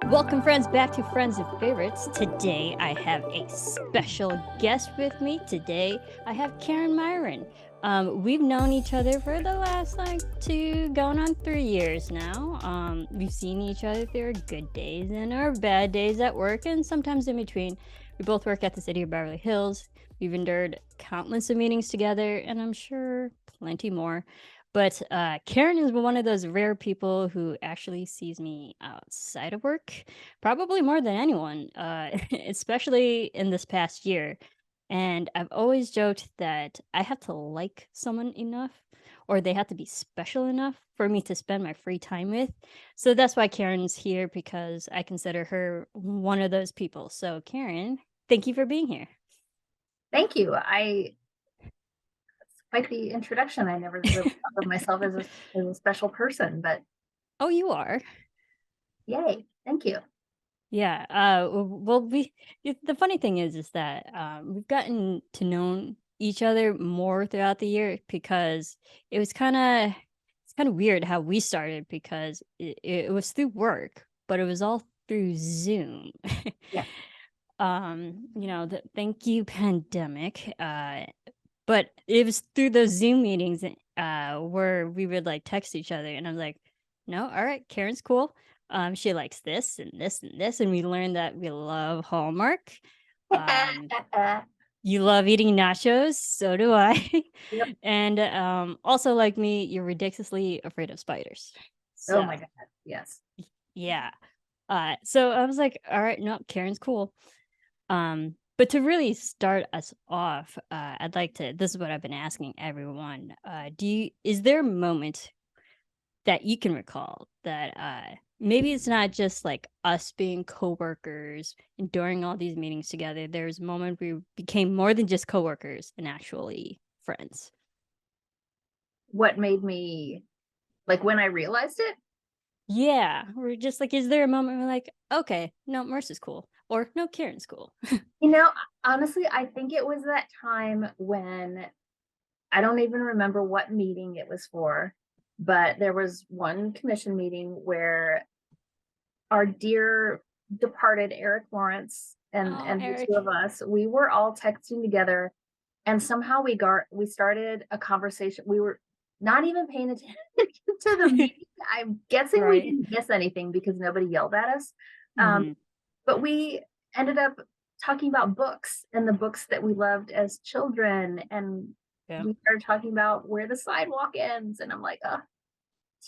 Welcome, friends, back to Friends and Favorites. Today, I have a special guest with me. Today, I have Karen MYRON. We've known each other for the last, 2, going on 3 years now. We've seen each other through our good days and our bad days at work, and sometimes in between. We both work at the City of Beverly Hills. We've endured countless of meetings together, and I'm sure plenty more. But Karen is one of those rare people who actually sees me outside of work, probably more than anyone, especially in this past year. And I've always joked that I have to like someone enough, or they have to be special enough for me to spend my free time with. So that's why Karen's here, because I consider her one of those people. So, Karen, thank you for being here. Thank you. Quite the introduction. I never really thought of myself as a special person, but Oh, you are. yay. Thank you. Yeah. The funny thing is that we've gotten to know each other more throughout the year because it's kind of weird how we started because it was through work, but it was all through Zoom. Yeah. Thank you, pandemic. But it was through those Zoom meetings where we would like text each other, and I'm like, no, all right, Karen's cool. She likes this and this and this, and we learned that we love Hallmark. Um, you love eating nachos, so do I. Yep. And also, like me, you're ridiculously afraid of spiders. Oh So my God. Yes. yeah. So I was like, all right, no, Karen's cool. But to really start us off, I'd like to. This is what I've been asking everyone. Is there a moment that you can recall that maybe it's not just like us being coworkers and during all these meetings together? There's a moment we became more than just coworkers and actually friends. What made me like when I realized it? Yeah, we're just like, is there a moment we're like, okay, no, Marissa's cool, or no, Karen's cool. You know, honestly, I think it was that time when I don't even remember what meeting it was for, but there was one commission meeting where our dear departed Eric Lawrence and Oh, and the two Eric. of us, we were all texting together, and somehow we started a conversation. We were not even paying attention to the meeting. I'm guessing we Right. didn't miss anything because nobody yelled at us. Um, Hmm. but we ended up talking about books and the books that we loved as children, and Yeah. we started talking about where the sidewalk ends, and I'm like,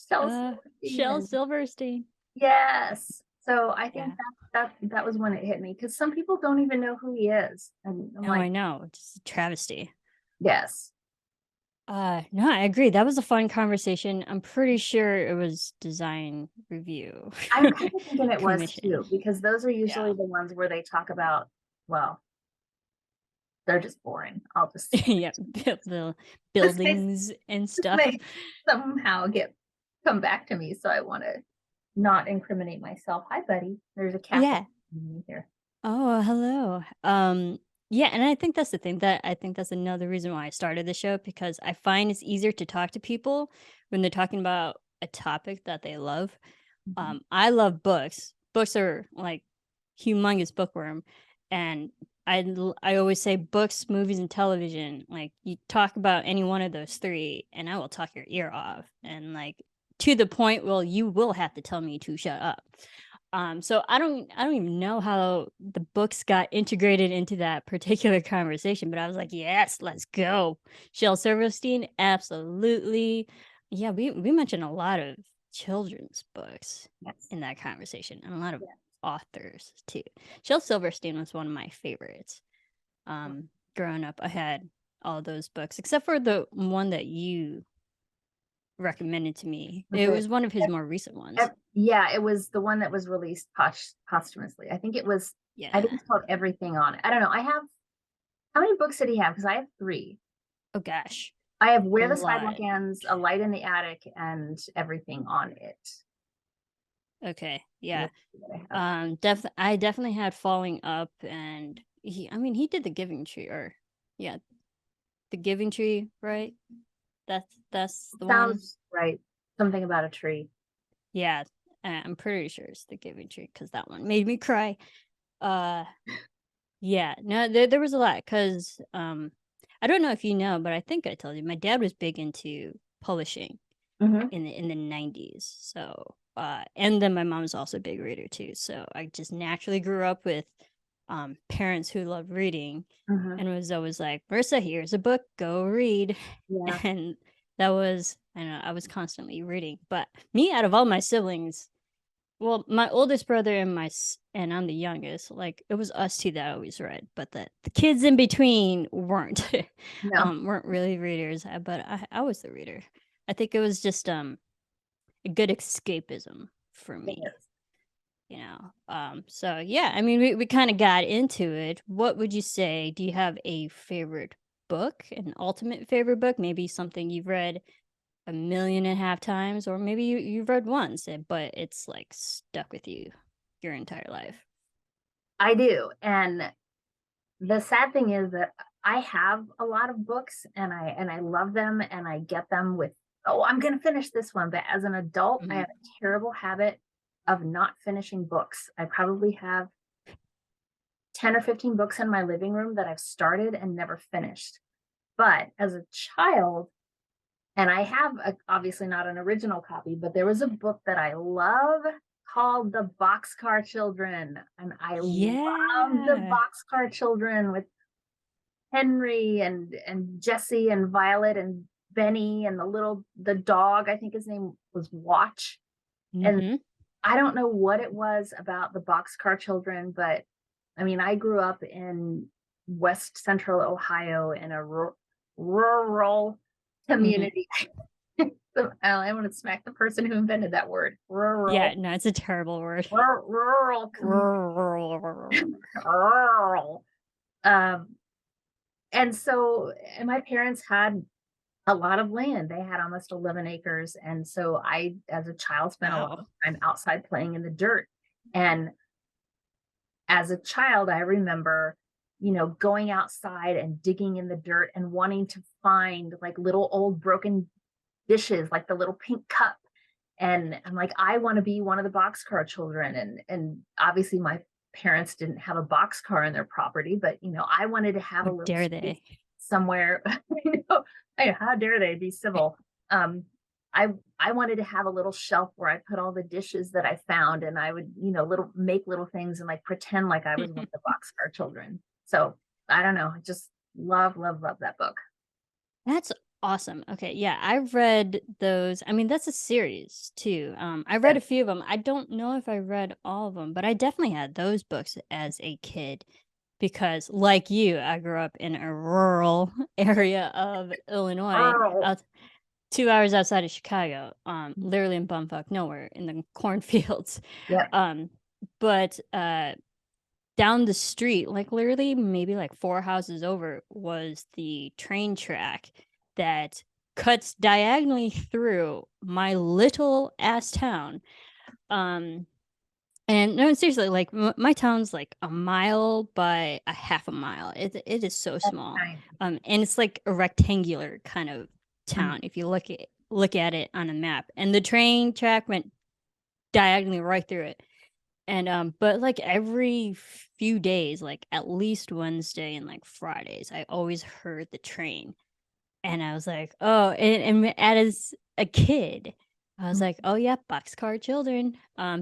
Chelsea. Shel Silverstein. Yes. So I think Yeah. that was when it hit me because some people don't even know who he is. And I'm No, I like, know. Just a travesty. yes. No, I agree. That was a fun conversation. I'm pretty sure it was design review I'm kind of thinking it was commission. too, because those are Yeah. usually the ones where they talk about, well, they're just boring. I'll just Yeah. The this may buildings and this stuff. may somehow get come back to me. So I want to not incriminate myself. Hi, buddy. There's a cat Yeah. here. Oh, hello. Yeah, and I think that's the thing that I think that's another reason why I started the show because I find it's easier to talk to people when they're talking about a topic that they love. Mhm. I love books. Books are like humongous bookworm, and I always say books, movies, and television. Like you talk about any one of those three, and I will talk your ear off, and like to the point, well, you will have to tell me to shut up. So I don't even know how the books got integrated into that particular conversation, but I was like, yes, let's go. Shel Silverstein, absolutely. Yeah, we mentioned a lot of children's books Yes. in that conversation and a lot of Yeah. authors too. Shel Silverstein was one of my favorites. Growing up, I had all those books except for the one that you recommended to me. Was It it? was one of his more recent ones. Yeah, it was the one that was released posthumously. I think it was. I think Yeah. it's called Everything on It. I don't know. I have how many books did he have? Because I have three. Oh gosh. I have A Where the Sidewalk lot. Ends, A Light in the Attic, and Everything on It. Okay. Those Yeah. are the that I have. I definitely had Falling Up, and he did The Giving Tree, or yeah, The Giving Tree, right? That's the one. Sounds right. Something about a tree. Yeah. I'm pretty sure it's The Giving Tree because that one made me cry. Uh, yeah, no, there was a lot because I don't know if you know, but I think I told you my dad was big into publishing Mhm. in the 90s. So and then my mom's also a big reader too. So I just naturally grew up with parents who love reading Mhm. and was always like, Marissa, here's a book, go read. Yeah. And that was, I don't know, I was constantly reading. But me, out of all my siblings, well, my oldest brother and I'm the youngest. Like it was us two that always read, but the kids in between weren't, No. weren't really readers. But I was the reader. I think it was just a good escapism for It me, is. you know. So yeah, I mean, we kind of got into it. What would you say? Do you have a favorite book, an ultimate favorite book? Maybe something you've read a million and a half times, or maybe you've read once, but it's like stuck with you your entire life. I do. And the sad thing is that I have a lot of books and I love them and I get them with, oh, I'm going to finish this one. But as an adult, I Mhm. have a terrible habit of not finishing books. I probably have 10 or 15 books in my living room that I've started and never finished. But as a child, and I have obviously not an original copy, but there was a book that I love called The Boxcar Children. And I love the Yeah. Boxcar Children with Henry and Jesse and Violet and Benny and the dog, I think his name was Watch. And Mm-hmm. I don't know what it was about the Boxcar Children, but I mean, I grew up in West Central Ohio in a rural Mm-hmm. community. I want to smack the person who invented that word. Yeah, Rural, no, it's a terrible word. rural community. Rural. Um, and so, and my parents had a lot of land. They had almost 11 acres. And so I, as a child, spent a lot Oh. of time outside playing in the dirt. And as a child, I remember, going outside and digging in the dirt and wanting to find like little old broken dishes, like the little pink cup. And I'm like, I want to be one of the boxcar children. And obviously my parents didn't have a boxcar in their property, but I wanted to have How a little dare space they? somewhere. How dare they be civil? Um, I I wanted to have a little shelf where I put all the dishes that I found, and I would, make little things and like pretend like I was one of the boxcar children. So I don't know, I just love, love, love that book. That's awesome. Okay, yeah, I've read those. I mean, that's a series too. I read Yeah. a few of them. I don't know if I read all of them, but I definitely had those books as a kid because, like you, I grew up in a rural area of Illinois, Earl. 2 hours outside of Chicago, literally in bumfuck nowhere in the cornfields. Yep. Um, but down the street, like literally maybe like 4 houses over, was the train track that cuts diagonally through my little ass town. Um, and no, seriously, like my town's like a mile by a half a mile. It is so That's small. nice. And it's like a rectangular kind of Mhm. town if you look at it on a map. And the train track went diagonally right through it. And but like every few days, like at least Wednesday and like Fridays, I always heard the train. And I was like, oh, and as a kid, I was Mhm. like, oh yeah, boxcar children,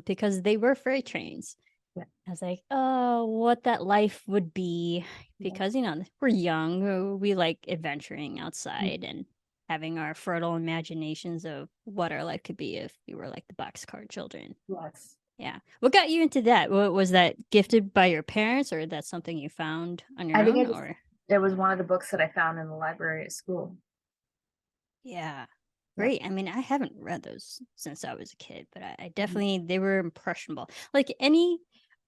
because they were freight trains. Yeah. I was like, oh, what that life would be, Yeah. because we're young, we like adventuring Mhm. outside and having our fertile imaginations of what our life could be if we were like the boxcar children. Yes. Yeah. What got you into that? Was that gifted by your parents, or that's something you found on your I think own? Or it was one of the books that I found in the library at school. yeah, Yeah. great. I mean, I haven't read those since I was a kid, but I Mhm. definitely they were impressionable. Like any,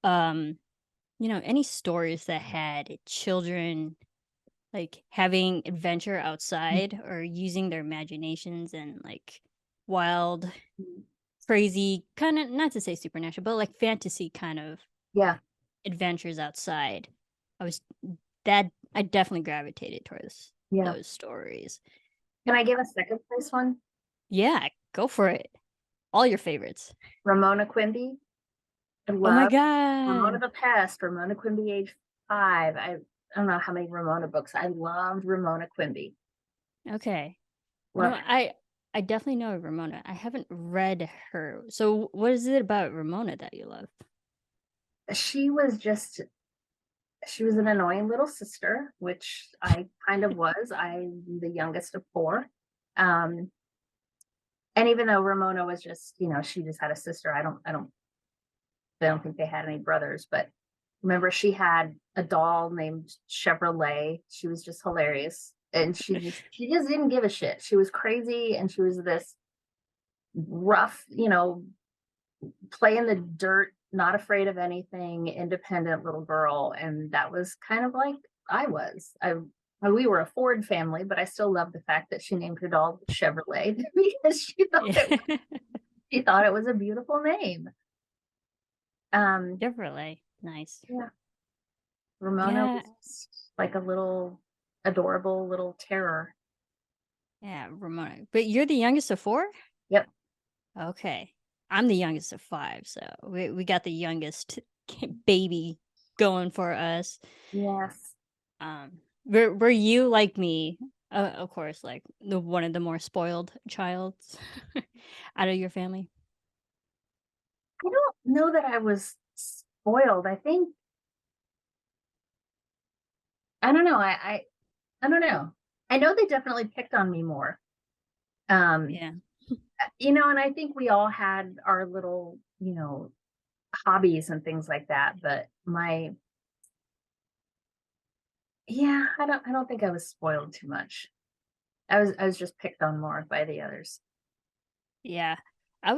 um, any stories that had children like having adventure outside or using their imaginations and like wild, Mhm. crazy kind of, not to say supernatural, but like fantasy kind of Yeah. adventures outside. I was that I definitely gravitated towards Yeah. those stories. Can I give a second place one? Yeah, go for it. All your favorites. Ramona Quimby. I Oh my love Ramona god. the Pest, Ramona Quimby age 5. I don't know how many Ramona books. I loved Ramona Quimby. Okay. No, Loved I definitely know Ramona. I haven't read her. So what is it about Ramona that you love? her. She was an annoying little sister, which I kind of was. I'm the youngest of 4. Um, and even though Ramona was just, she just had a sister. I don't think they had any brothers, but remember she had a doll named Chevrolet. She was just hilarious. And she just didn't give a shit. She was crazy and she was this rough, play in the dirt, not afraid of anything, independent little girl. And that was kind of like I was. We were a Ford family, but I still love the fact that she named her doll Chevrolet because Yeah. she thought it was a beautiful name. Chevrolet. Nice. Yeah, Ramona Yeah. was just like a little adorable little terror. Yeah, Ramona. But you're the youngest of 4? Yep. Okay. I'm the youngest of 5, so we got the youngest baby going for us. Yes. Were you like me? Of course, like the one of the more spoiled childs out of your family. I don't know that I was spoiled. I don't know. I don't know. I know they definitely picked on me more. Um, Yeah. and I think we all had our little, hobbies and things like that. But I don't think I was spoiled too much. I was just picked on more by the others. Yeah. I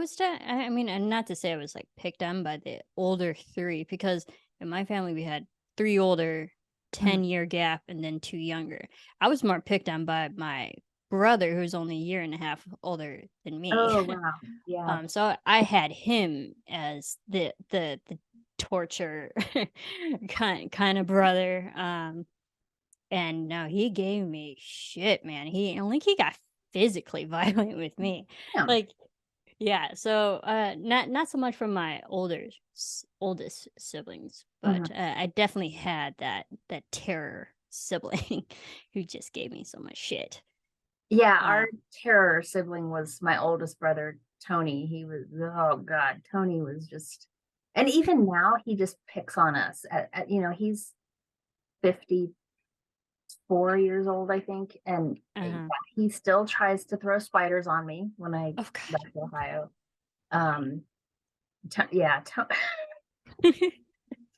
mean, and not to say I was like picked on by the older 3, because in my family we had 3 older, Mhm. 10-year gap, and then 2 younger. I was more picked on by my brother, who's only a year and a half older than me. Oh wow. Yeah. So I had him as the torture kind of brother. And no, he gave me shit, man. I don't think he got physically violent with me. Yeah. Like, yeah, so not so much from my oldest siblings, but Mhm. I definitely had that terror sibling who just gave me so much shit. Yeah, Uh, our terror sibling was my oldest brother, Tony. He was, oh God, Tony was just, and even now he just picks on us. He's 54 years old, I think. And uh he still tries to throw spiders on me when I Oh God. left Ohio. Um, yeah.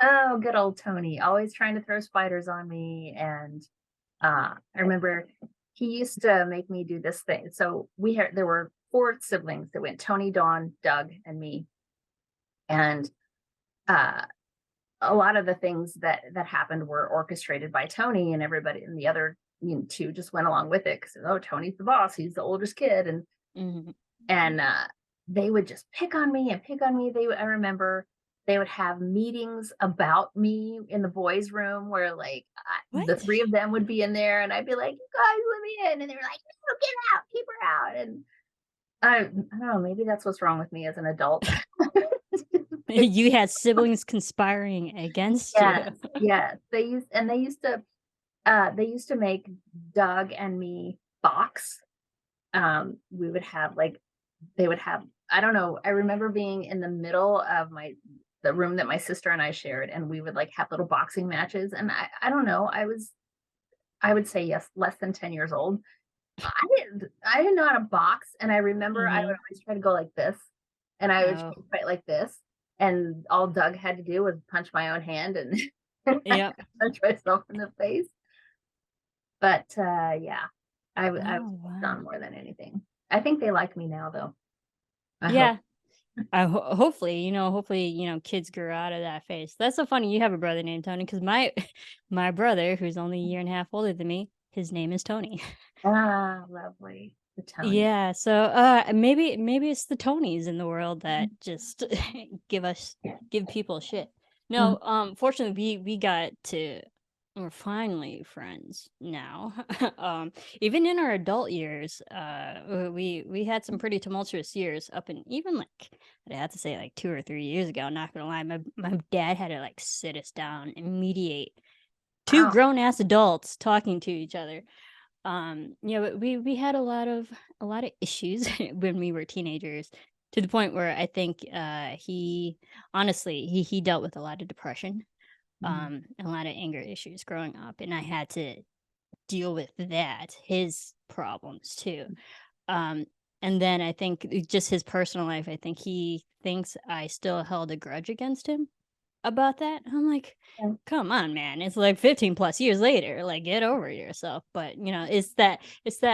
Oh, good old Tony, always trying to throw spiders on me. And I remember he used to make me do this thing. So there were 4 siblings that went: Tony, Dawn, Doug, and me. And uh, a lot of the things that happened were orchestrated by Tony, and everybody, and the other 2 just went along with it because, oh, Tony's the boss, he's the oldest kid, Mhm. and they would just pick on me and pick on me. I remember they would have meetings about me in the boys' room where like the What? 3 of them would be in there, and I'd be like, "You guys, let me in," and they were like, "No, get out, keep her out." And I don't know, maybe that's what's wrong with me as an adult. You had siblings conspiring against you. Yes, yes. They used to make Doug and me box. We would have like they would have, I don't know, I remember being in the middle of the room that my sister and I shared, and we would like have little boxing matches. And I don't know, I would say, yes, less than 10 years old. I didn't know how to box, and I remember I would Mhm. always try to go like this, and I would try Oh. to fight like this, and all Doug had to do was punch my own hand, and and I Yep. punch myself in the face. But yeah, I was Oh, done wow. more than anything. I think they like me now, though. I hope. Yeah. Hopefully, kids grow out of that phase. That's so funny. You have a brother named Tony, because my my brother, who's only a year and a half older than me, his name is Tony. Ah, lovely. The Tony. Yeah. So maybe it's the Tonys in the world that just give people shit. Mhm. No, fortunately we got to we're finally friends now. Even in our adult years, we had some pretty tumultuous years up in even like I have to say like 2 or 3 years ago. Not gonna lie, my dad had to like sit us down and mediate two Wow. grown ass adults talking to each other. But we had a lot of issues when we were teenagers, to the point where I think he honestly he dealt with a lot of depression, Mhm. and a lot of anger issues growing up, and I had to deal with that, his problems too. Um, and then I think just his personal life, I think he thinks I still held a grudge against him about that. I'm like, Yeah. come on, man. It's like 15 plus years later. Like, get over yourself. But it's that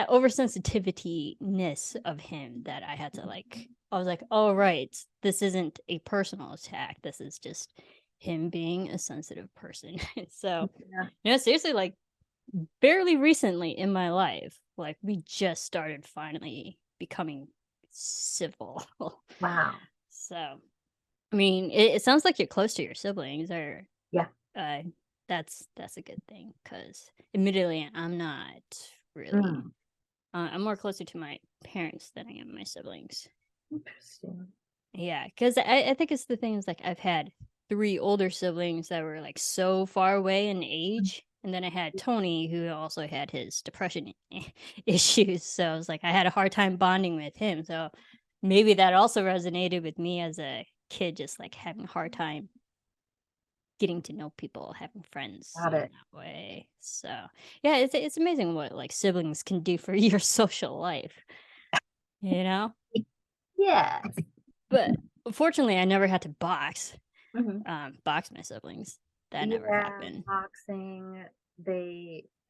oversensitivity ness of him that I had to like I was like, oh right, this isn't a personal attack. This is just him being a sensitive person. So Yeah. seriously, like barely recently in my life, like we just started finally becoming civil. Wow. So I mean, it sounds like you're close to your siblings, or Yeah. uh, that's a good thing. Because admittedly, I'm not really. Mm. I'm more closer to my parents than I am my siblings. Interesting. Yeah, because I think it's the thing is like I've had three older siblings that were like so far away in age, and then I had Tony who also had his depression issues. So I was like, I had a hard time bonding with him. So maybe that also resonated with me as a kid, just like having a hard time getting to know people, having friends Got in it. that way. So yeah, it's amazing what like siblings can do for your social life, you know? Yeah. But fortunately I never had to Mhm. box my siblings. That never Yeah, happened. boxing.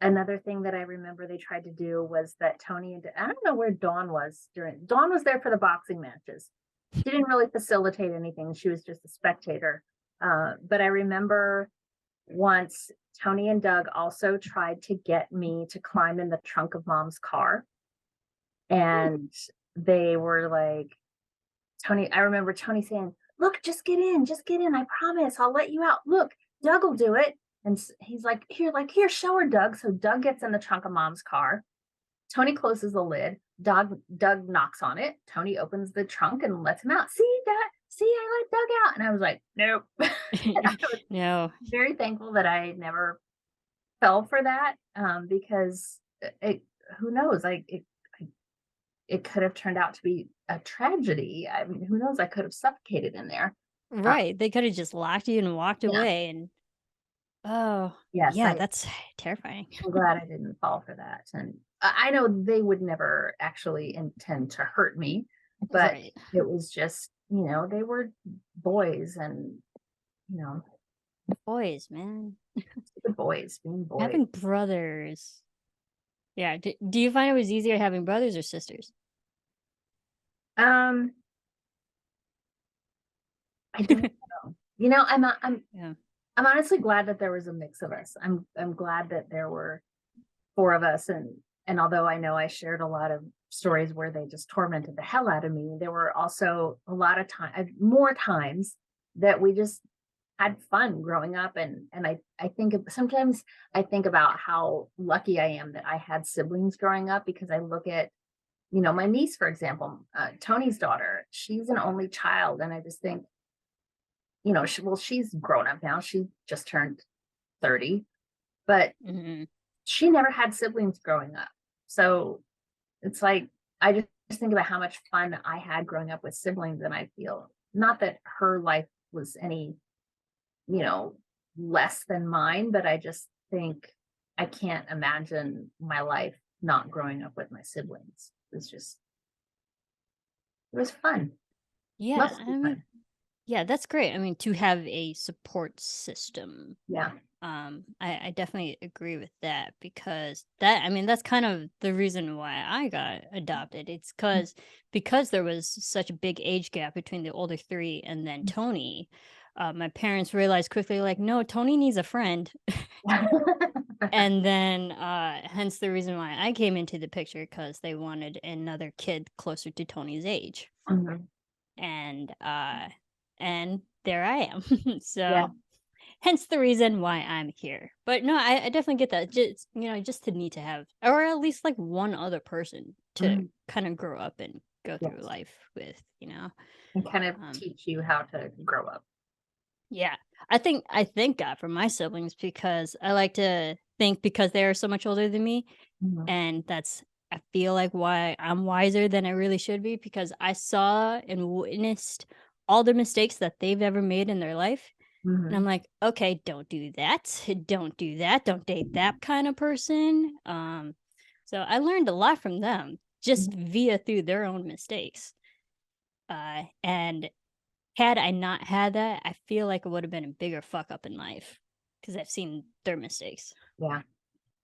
Another thing that I remember they tried to do was that Tony and I don't know where Dawn was Dawn was there for the boxing matches. She didn't really facilitate anything. She was just a spectator. But I remember once Tony and Doug also tried to get me to climb in the trunk of mom's car. And they were like, I remember Tony saying, "Look, just get in. I promise, I'll let you out. Look, Doug will do it." And he's like, here, show her, Doug. So Doug gets in the trunk of mom's car. Tony closes the lid. Doug knocks on it. Tony opens the trunk and lets him out. See, Dad, see, I let Doug out. And I was like, nope. I was No. very thankful that I never fell for that, because who knows? It could have turned out to be a tragedy. I mean, who knows? I could have suffocated in there. Uh, Right. They could have just locked you and walked yeah. away, and oh Yes, yeah, that's terrifying. I'm glad I didn't fall for that. And I know they would never actually intend to hurt me, but Right. it was just, they were boys and, you know, Boys, man. stupid boys being boys. Having brothers. Yeah. Do you find it was easier having brothers or sisters? Um, I don't know. Yeah. I'm honestly glad that there was a mix of us. I'm glad that there were four of us, and although I know I shared a lot of stories where they just tormented the hell out of me, there were also a lot of more times that we just had fun growing up. And I think sometimes I think about how lucky I am that I had siblings growing up, because I look at, my niece, for example, Tony's daughter. She's an only child, and I just think, she's grown up now. She just turned 30, but Hmm. she never had siblings growing up. So it's like, I just think about how much fun I had growing up with siblings. And I feel not that her life was any, you know, less than mine, but I just think I can't imagine my life not growing up with my siblings. It was fun. Yeah. Must be I mean, fun. yeah, that's great. I mean, to have a support system. Yeah. I definitely agree with that, because I mean, that's kind of the reason why I got adopted. It's because there was such a big age gap between the older three and then Tony. My parents realized quickly, like, no, Tony needs a friend. And then hence the reason why I came into the picture, because they wanted another kid closer to Tony's age. Mhm. And and there I am. Yeah. So hence the reason why I'm here. But no, I definitely get that. Just just to need to have, or at least like one other person to Mhm. kind of grow up and go through Yes, life with. and kind of Um, teach you how to grow up. yeah, I thank God for my siblings because I like to think because they are so much older than me, Mhm, and that's I feel like why I'm wiser than I really should be because I saw and witnessed all the mistakes that they've ever made in their life. And I'm mhm, like, okay, don't do that. Don't do that. Don't date that kind of person. So I learned a lot from them mhm. just via through their own mistakes. And had I not had that, I feel like it would have been a bigger fuck up in life because I've seen their mistakes. Yeah.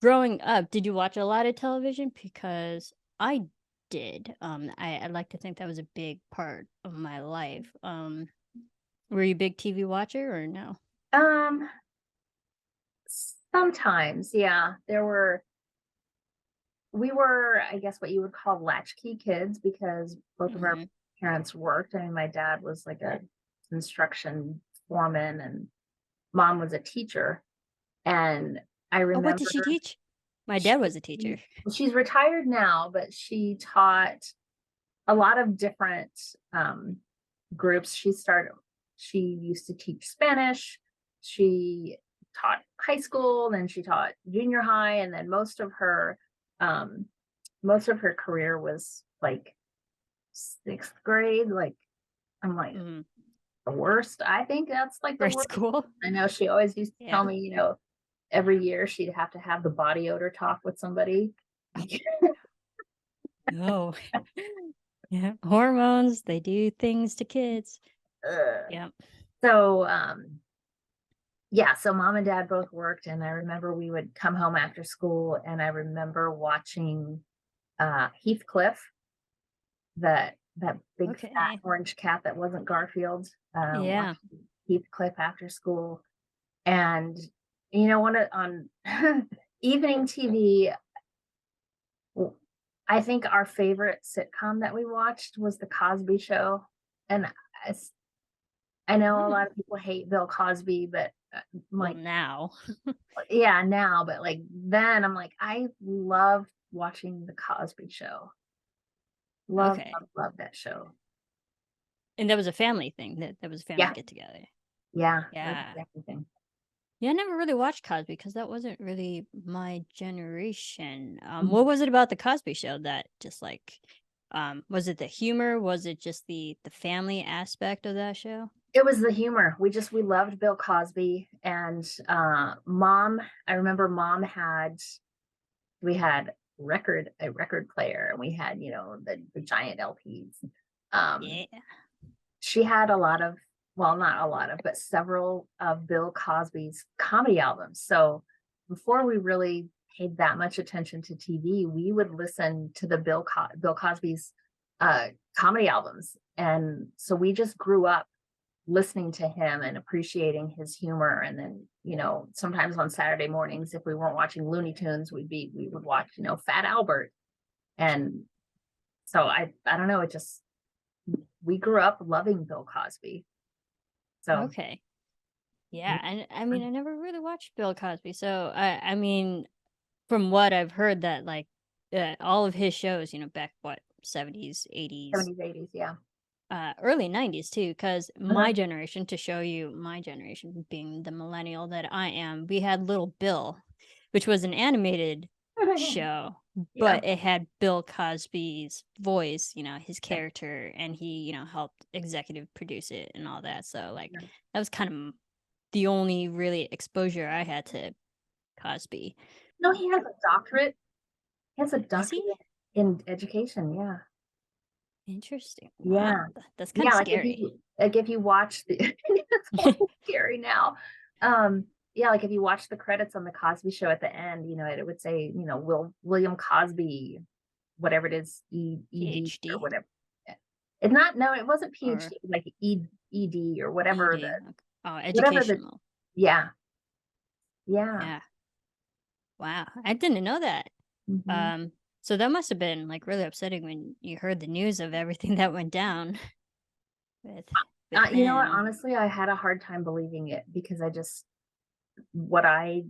Growing up, did you watch a lot of television? Because I did. I like to think that was a big part of my life. Were you a big TV watcher or no? Um, Sometimes, yeah. We were, I guess, what you would call latchkey kids because both of our Hmm. parents worked. I mean, my dad was like a construction foreman and mom was a teacher. And I Oh, what remember did she teach? My she dad was a teacher. she's retired now, but she taught a lot of different groups. She used to teach Spanish. She taught high school, then she taught junior high, and then um most of her career was like sixth grade. Like I'm like Mhm. the worst. I think that's like the Grade worst. school? I know she always used to Yeah. tell me, every year she'd have to have the body odor talk with somebody. Oh. Yeah. Hormones, they do things to kids. Ugh. Yeah. So yeah, so mom and dad both worked, and I remember we would come home after school, and I remember watching Heathcliff, that big fat Okay. orange cat that wasn't Garfield, Yeah. watching Heathcliff after school. And on evening TV, I think our favorite sitcom that we watched was The Cosby Show. And I, s- I know a Mm. lot of people hate Bill Cosby, but I'm Well, like, now. yeah, now, but like then I'm like, I love watching The Cosby Show. Love, Okay. love, love that show. And that was a family thing. That was a family Yeah, get together. yeah, that's Yeah. everything. Yeah, I never really watched Cosby because that wasn't really my generation. Mhm. What was it about the Cosby Show that just like, was it the humor? Was it just the family aspect of that show? It was the humor. We loved Bill Cosby and mom. I remember mom had we had a record player and we had, the giant LPs. Um, Yeah. she had a lot of, well, not a lot of, but several of Bill Cosby's comedy albums. So before we really paid that much attention to TV, we would listen to the Bill Cosby's uh, comedy albums, and so we just grew up listening to him and appreciating his humor. And then, sometimes on Saturday mornings, if we weren't watching Looney Tunes, we would watch, Fat Albert. And so I don't know, it just we grew up loving Bill Cosby. So Okay. yeah. Yeah, and I mean, I never really watched Bill Cosby, so I mean, from what I've heard, that like all of his shows, back what 70s, 80s, 70s, 80s, yeah. early 90s too, because Uh-huh. my generation, to show you my generation being the millennial that I am, we had Little Bill, which was an animated show, Yeah. but it had Bill Cosby's voice, his Yeah. character, and he, helped executive produce it and all that. So like Yeah. that was kind of the only really exposure I had to Cosby. No, he has a doctorate. He has a Does doctorate he? in education. Yeah. Interesting. Wow, Yeah. that's kind of Yeah, scary. like if you watch the it's kind of scary now. Yeah, like if you watch the credits on the Cosby Show at the end, it would say, William Cosby, whatever it is, ED or PhD whatever. It's not, no, it wasn't or PhD, like ED or whatever ED? Okay. Oh, the educational. yeah, yeah. Yeah. Wow, I didn't know that. Hmm. Um, so that must have been like really upsetting when you heard the news of everything that went down with with You know what? him. Honestly, I had a hard time believing it because I just what I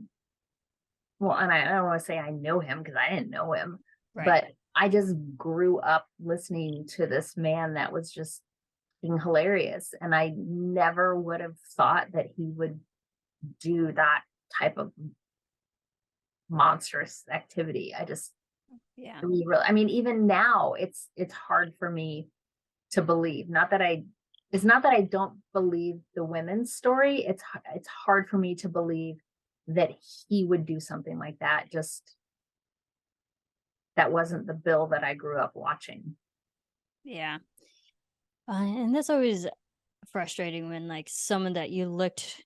well, and I don't want to say I know him because I didn't know him, Right. but I just grew up listening to this man that was just being hilarious. And I never would have thought that he would do that type of monstrous activity. I just Yeah. really, really, I mean, even now it's hard for me to believe. Not that I it's not that I don't believe the women's story. It's hard for me to believe that he would do something like that. Just that wasn't the Bill that I grew up watching. Yeah. And that's always frustrating when like someone that you looked,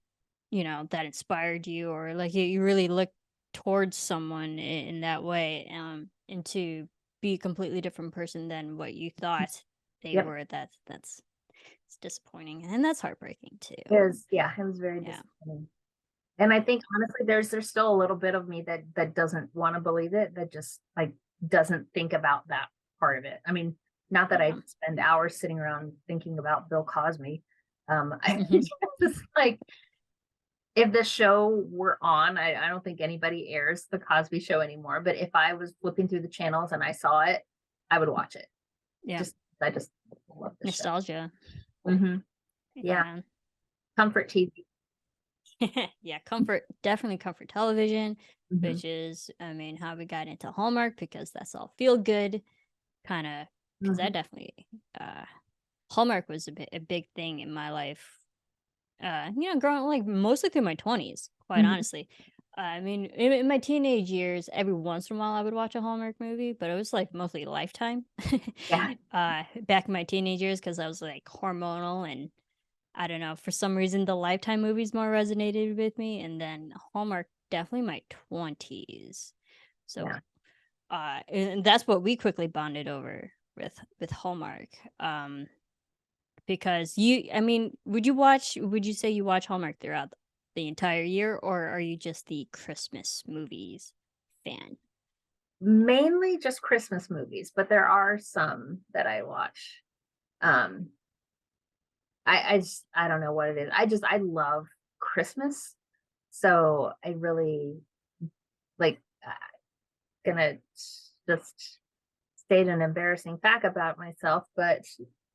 that inspired you, or like you really looked towards someone in that way, and to be a completely different person than what you thought they Yep. were. That's it's disappointing, and that's heartbreaking It too. was, yeah, it was very Yeah. disappointing. And I think honestly, there's still a little bit of me that doesn't want to believe it, that just like doesn't think about that part of it. I mean, not that I Yeah. spend hours sitting around thinking about Bill Cosby. I Hmm. just like if the show were on, I don't think anybody airs the Cosby Show anymore. But if I was flipping through the channels and I saw it, I would watch it. Yeah. Just I just love the show. Nostalgia. Hmm. Yeah, Yeah. comfort TV. Yeah, definitely comfort television, Hmm. which is, I mean, how we got into Hallmark, because that's all feel good kind of. Because I Hmm. definitely, uh, Hallmark was a big thing in my life. Growing like mostly through my 20s, quite Hmm. honestly. I mean, in my teenage years, every once in a while I would watch a Hallmark movie, but it was like mostly Lifetime. Yeah. Back in my teenage years, because I was like hormonal, and I don't know, for some reason the Lifetime movies more resonated with me, and then Hallmark definitely my 20s. So, Yeah. and that's what we quickly bonded over with Hallmark. Because I mean, would you say you watch Hallmark throughout the entire year, or are you just the Christmas movies fan? Mainly just Christmas movies, but there are some that I watch. Um, I don't know what it is. I love Christmas, so I really like gonna just state an embarrassing fact about myself, but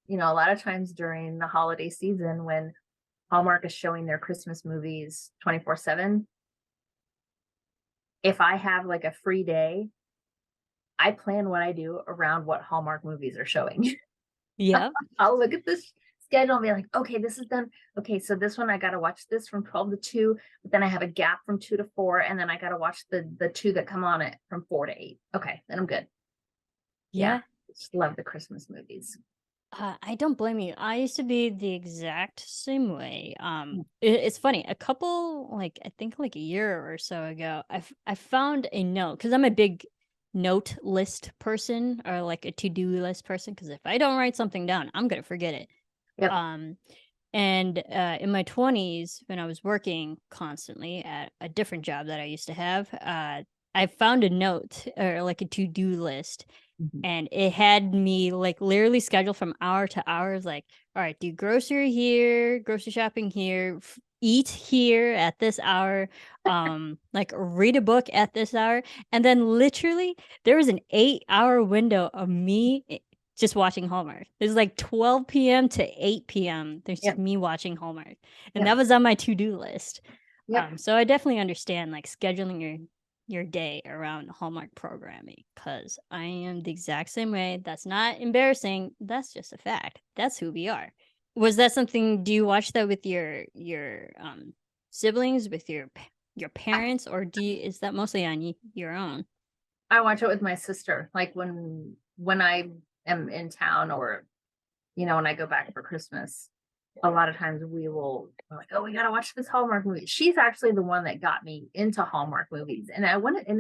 a lot of times during the holiday season when Hallmark is showing their Christmas movies 24/7, if I have like a free day, I plan what I do around what Hallmark movies are showing. Yep. I'll look at this schedule and be like, okay, this is done. Okay, so this one I gotta watch this from 12 to 2, but then I have a gap from 2 to 4, and then I gotta watch the two that come on it from 4 to 8. Okay, then I'm good. Yeah. Yeah. Just love the Christmas movies. I don't blame you. I used to be the exact same way. Mm. It's funny. A couple, like I think, like a year or so ago, I found a note, because I'm a big note list person, or like a to do list person. Because if I don't write something down, I'm gonna forget it. Yep. Um, and in my 20s, when I was working constantly at a different job that I used to have, I found a note, or like a to do list, Mhm. and it had me like literally scheduled from hour to hour. It's like, all right, do grocery here, grocery shopping here, eat here at this hour, like read a book at this hour. And then literally there was an 8 hour window of me just watching Hallmark. There's like 12 p.m. to 8 p.m. There's just Yep. me watching Hallmark. And Yep. that was on my to-do list. Yep. So I definitely understand like scheduling your day around Hallmark programming, because I am the exact same way. That's not embarrassing. That's just a fact. That's who we are. Was that something? Do you watch that with your siblings, with your parents, or is that mostly on your own? I watch it with my sister. Like when I am in town, or when I go back for Christmas, a lot of times we're like, oh, we gotta watch this Hallmark movie. She's actually the one that got me into Hallmark movies. And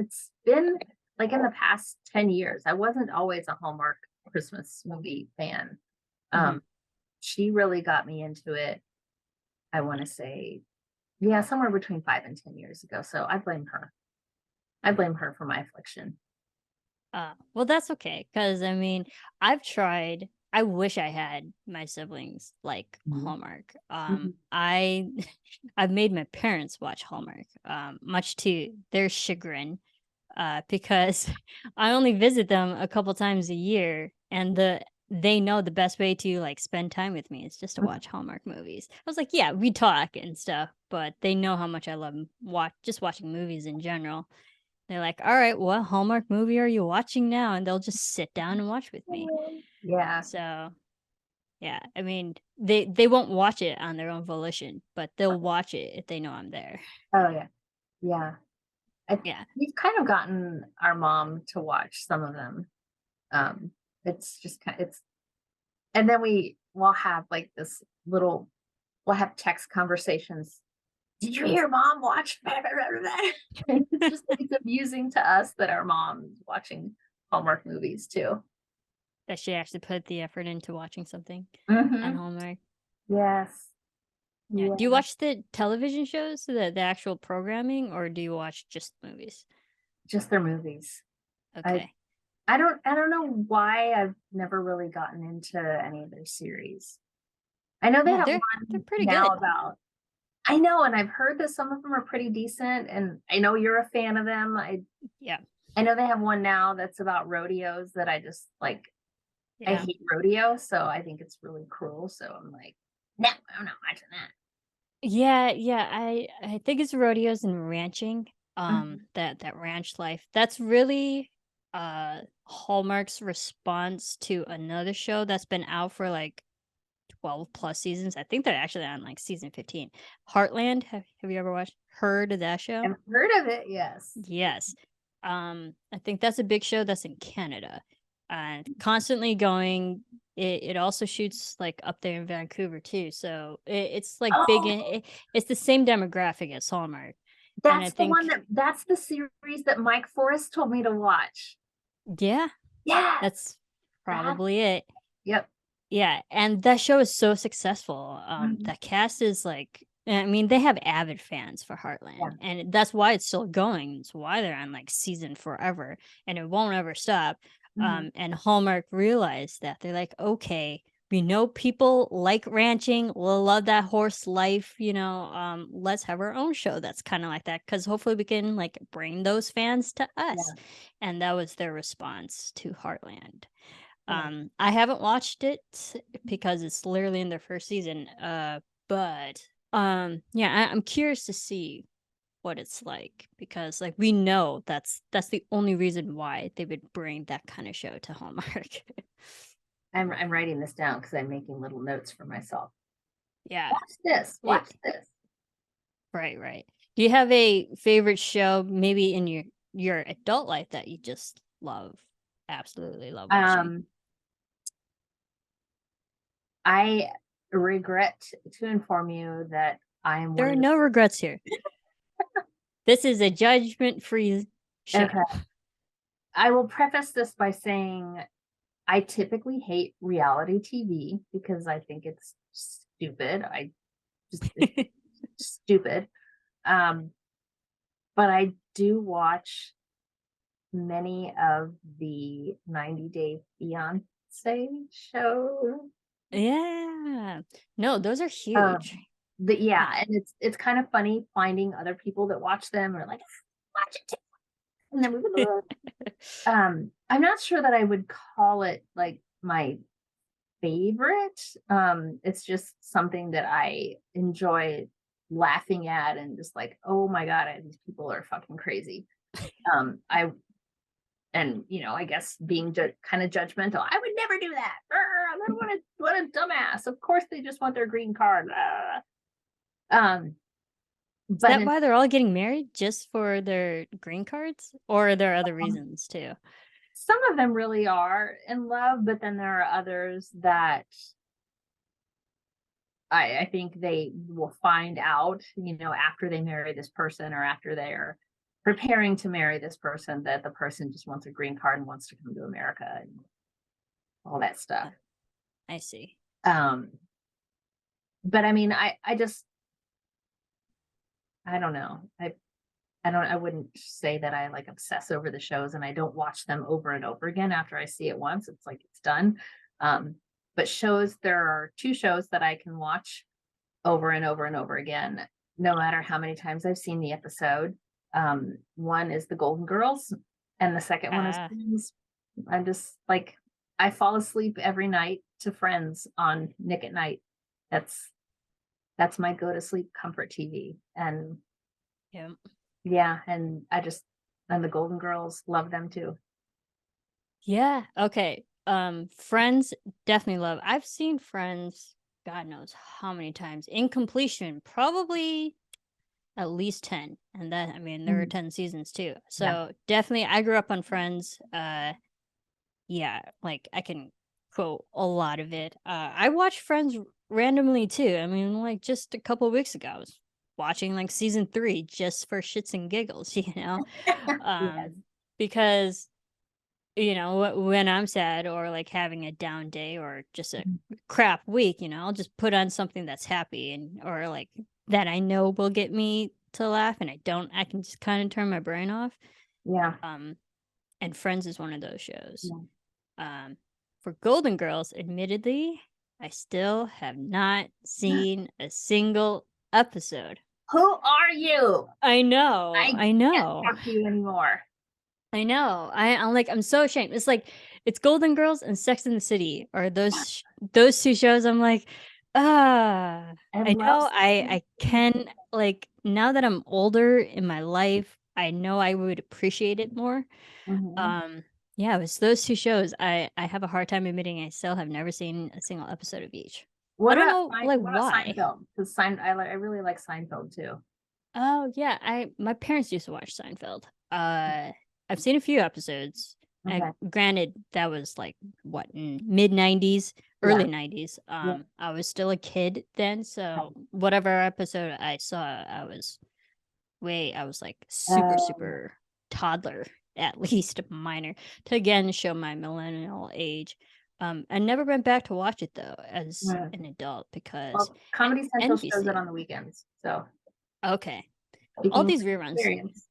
it's been like in the past 10 years. I wasn't always a Hallmark Christmas movie fan. Hmm. Um, she really got me into it, I want to say, yeah, somewhere between 5 and 10 years ago. So I blame her. I blame her for my affliction. Well, that's okay, because I mean, I've tried. I wish I had my siblings like Mhm. Hallmark. Mhm. I've made my parents watch Hallmark, much to their chagrin, because I only visit them a couple times a year, and they know the best way to like spend time with me is just to watch Hallmark movies. I was like, yeah, we talk and stuff, but they know how much I love just watching movies in general. They're like, all right, what Hallmark movie are you watching now? And they'll just sit down and watch with me. Yeah. So yeah, I mean, they won't watch it on their own volition, but they'll watch it if they know I'm there. Oh yeah. Yeah. Yeah. We've kind of gotten our mom to watch some of them. Um, it's just kind it's and then will have like this little we'll have text conversations. Did you hear mom watch? It's just like it's amusing to us that our mom's watching Hallmark movies too. That she actually put the effort into watching something on Hmm. Hallmark. Yes. Yeah. Do you Yeah. watch the television shows, the actual programming, or do you watch just the movies? Just their movies. I Okay. I don't know why I've never really gotten into any of their series. I know they Yeah, have they're one pretty now good. about I know, and I've heard that some of them are pretty decent, and I know you're a fan of them. Yeah. I know they have one now that's about rodeos that I just like. I Yeah. hate rodeo, so I think it's really cruel. So I'm like, no, I'm not watching that. Yeah. I think it's rodeos and ranching. Mhm. That ranch life. That's really Hallmark's response to another show that's been out for like 12 plus seasons. I think they're actually on like season 15. Heartland. Have you ever heard of that show? I've heard of it. Yes. Yes. I think that's a big show that's in Canada. And constantly going. It also shoots like up there in Vancouver too. So it's like big in Oh, it's the same demographic as Hallmark. And I that's the one think that's the series that Mike Forrest told me to watch. yeah, Yes. that's That. probably it. Yep. Yeah, and that show is so successful. Mhm. That cast is like, I mean, they have avid fans for Yeah. Heartland, and that's why it's still going. It's why they're on like season forever, and it won't ever stop. Mhm. And Hallmark realized that they're like, okay, we know people like ranching, will love that horse life, let's have our own show that's kind of like that, because hopefully we can like bring those fans to us. Yeah. And that was their response to Heartland. Yeah. I haven't watched it because it's literally in their first season. But yeah, I'm curious to see what it's like, because like we know that's the only reason why they would bring that kind of show to Hallmark. I'm writing this down because I'm making little notes for myself. Yeah, Watch this. Watch it this. right. Do you have a favorite show maybe in your adult life that you just love, absolutely love watching? Um, I regret to inform you that I am one There are of the no regrets here. This is a judgment-free show. okay. I will preface this by saying I typically hate reality TV because I think it's stupid. It's stupid. Um, but I do watch many of the 90 Day Fiance show. Yeah. No, those are Um, huge. yeah, Yeah. and it's kind of funny finding other people that watch them or like watch it too. And then we would I'm not sure that I would call it like my favorite. It's just something that I enjoy laughing at and just like, oh my god, these people are fucking crazy. I and I guess being kind of judgmental. I would never do that. What a dumbass. Of course they just want their green card. Um, Is but that in why they're all getting married, just for their green cards? Or are there other um, reasons too? some of them really are in love, but then there are others that I think they will find out, after they marry this person or after they're preparing to marry this person, that the person just wants a green card and wants to come to America and all that stuff. Uh, I see. Um, but I mean, I don't know. I wouldn't say that I like obsess over the shows and I don't watch them over and over again after I see it once. It's like it's done. Um, But there are 2 shows that I can watch over and over and over again, no matter how many times I've seen the episode. One is The Golden Girls, and the second one is Ah, Friends. I'm just like, I fall asleep every night to Friends on Nick at Night. That's my go to sleep comfort TV. And yeah. yeah, and and the Golden Girls, love them too. Yeah. Okay. Friends, definitely love. I've seen Friends, God knows how many times. In completion, probably at least 10. And that, I mean, there are 10 seasons too. Yeah. So definitely I grew up on Friends. Yeah, like I can quote a lot of it. I watch Friends randomly too. I mean, like just a couple of weeks ago, I was watching like season 3 just for shits and giggles, Yes. because when I'm sad or like having a down day or just a crap week, I'll just put on something that's happy and or like that I know will get me to laugh, and I can just kind of turn my brain off. Yeah. Um, and Friends is one of those shows. Yeah. Um, for Golden Girls, admittedly, I still have not seen a single episode. Who are you? I know, I I can't know, talk to you anymore. I know. I'm like, I'm so ashamed. It's like it's Golden Girls and Sex in the City, or those 2 shows. I'm like, ah, I I love know. I Sex can like now that I'm older in my life, I know I would appreciate it more. and the City. Um, yeah, it was those 2 shows. I have a hard time admitting I still have never seen a single episode of each. I don't know, like, What about why. Seinfeld? Because I really like Seinfeld too. Oh, yeah, my parents used to watch Seinfeld. I've seen a few episodes, and Okay. granted, that was, like, what, in mid-90s, Yeah. early 90s. Yeah. I was still a kid then, so whatever episode I saw, I was, like, super, Um, super toddler, at least minor, to again show my millennial age. I never went back to watch it though as yeah. an adult because Well, Comedy Central shows it NBC. on the weekends. So Okay, all speaking these from reruns. experience.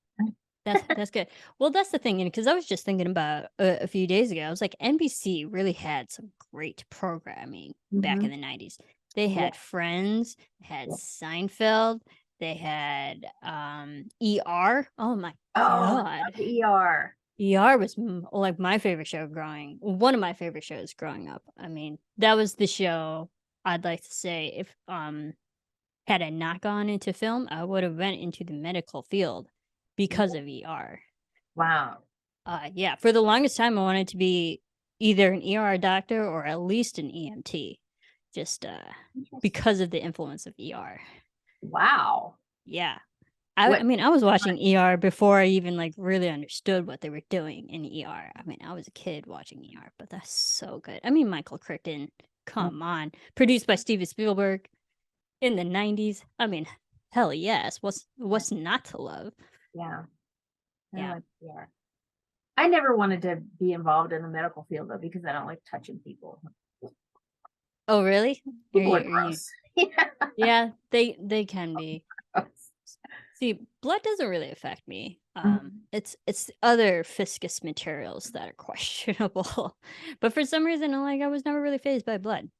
That's good. Well, that's the thing, because I was just thinking about a few days ago. I was like, NBC really had some great programming back in Hmm. the 90s. They Yeah. had Friends, had Yeah. Seinfeld, they had ER. Oh my Oh, I god. love the ER. ER was like one of my favorite shows growing up. I mean, that was the show I'd like to say if had I not gone into film, I would have went into the medical field because of ER. Wow. Yeah, for the longest time I wanted to be either an ER doctor or at least an EMT, just Interesting. because of the influence of ER. Wow. Yeah. I What? mean, I was watching ER before I even like really understood what they were doing in ER. I mean, I was a kid watching ER, but that's so good. I mean, Michael Crichton, come on, produced by Steven Spielberg in the 90s. I mean, hell yes. What's not to love? Yeah. I Yeah. like ER. I never wanted to be involved in the medical field though because I don't like touching people. Oh, really? People are Are you? gross. Yeah. Yeah, they can be. See, blood doesn't really affect me. Mhm. It's other viscous materials that are questionable. But for some reason, I was never really phased by blood.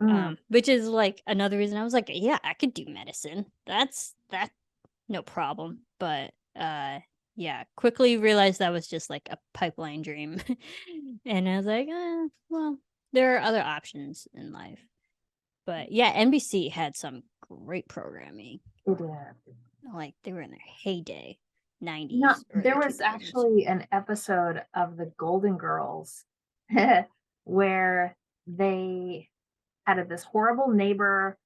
Mm. Which is like another reason I was like, yeah, I could do medicine. That no problem. But yeah, quickly realized that was just like a pipeline dream. And I was like, well, there are other options in life. But yeah, NBC had some great programming. It is. Like they were in their heyday, No, 90s, there early was 2000s. actually an episode of the Golden Girls where they had this horrible neighbor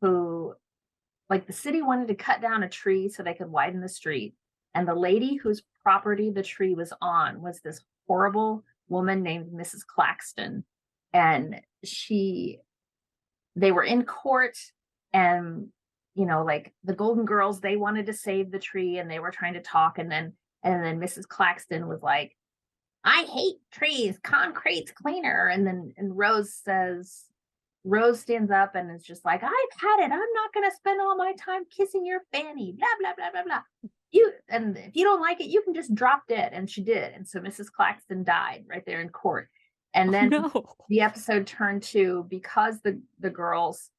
who, like, the city wanted to cut down a tree so they could widen the street. And the lady whose property the tree was on was this horrible woman named Mrs. Claxton. And they were in court, and like the Golden Girls, they wanted to save the tree and they were trying to talk, and then Mrs. Claxton was like, I hate trees, concrete's cleaner. And Rose stands up and is just like, I've had it, I'm not going to spend all my time kissing your fanny, blah blah blah blah blah. If you don't like it, you can just drop dead. And she did. And so Mrs. Claxton died right there in court. And Oh then no. the episode turned to, because the girls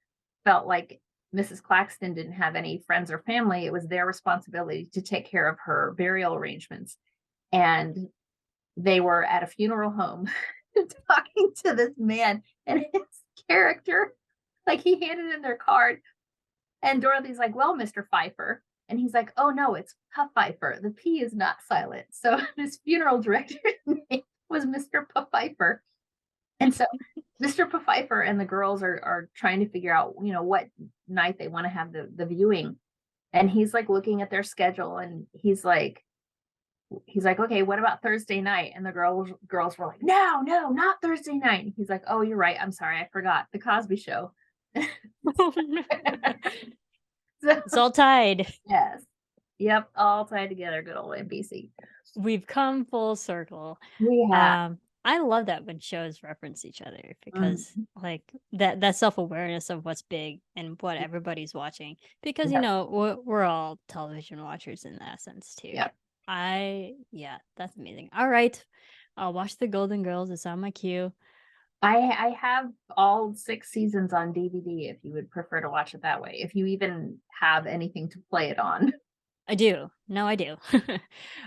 felt like Mrs. Claxton didn't have any friends or family, it was their responsibility to take care of her burial arrangements. And they were at a funeral home talking to this man and his character, like he handed in their card, and Dorothy's like, "Well, Mr. Pfeiffer." And he's like, "Oh no, it's Puff Pfeiffer. The P is not silent." So this funeral director's name was Mr. Puff Pfeiffer. And so Mr. Pfeiffer and the girls are trying to figure out, what night they want to have the viewing. And he's like looking at their schedule, and he's like, "Okay, what about Thursday night?" And the girls were like, "No, no, not Thursday night." And he's like, "Oh, you're right. I'm sorry. I forgot. The Cosby Show." Oh, no. So, It's all tied. yes. Yep, all tied together, good old NBC. We've come full circle. We have. I love that when shows reference each other because Mhm. like that self-awareness of what's big and what everybody's watching because Yep, we're all television watchers in that sense too. yep. Yeah, that's amazing. All right. I'll watch The Golden Girls. It's on my queue. I have all 6 seasons on DVD if you would prefer to watch it that way, if you even have anything to play it on. I do. No, I do.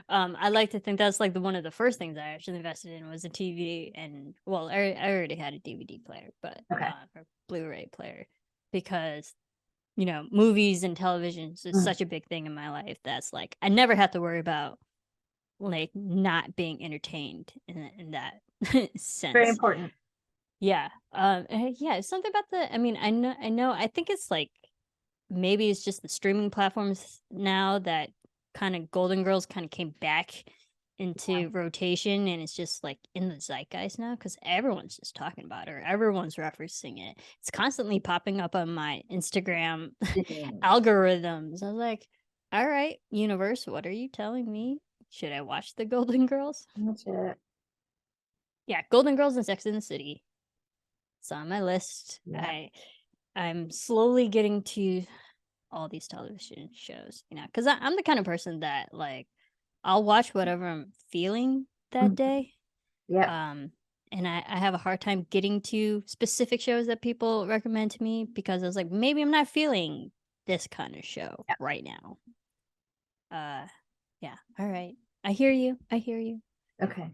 I like to think that's like one of the first things I actually invested in was a TV, and well, I already had a DVD player, but Okay. or Blu-ray player, because movies and television is Mhm. such a big thing in my life. That's like I never have to worry about like not being entertained in that Very sense. important. Yeah. Yeah. Something about the. I mean, I know. I think it's like maybe it's just the streaming platforms now that kind of Golden Girls kind of came back Yeah. into rotation, and it's just like in the zeitgeist now because everyone's just talking about it or everyone's referencing it. It's constantly popping up on my Instagram Mhm. algorithms. I was like, all right, universe, what are you telling me? Should I watch the Golden Girls? That's it. Yeah, Golden Girls and Sex in the City. It's on my list. Yeah. I'm slowly getting to all these television shows, because I'm the kind of person that like I'll watch whatever I'm feeling that Mhm. day. Yep. And I have a hard time getting to specific shows that people recommend to me because I was like, maybe I'm not feeling this kind of show Yep. right now. Yeah. All right. I hear you. I hear you. Okay.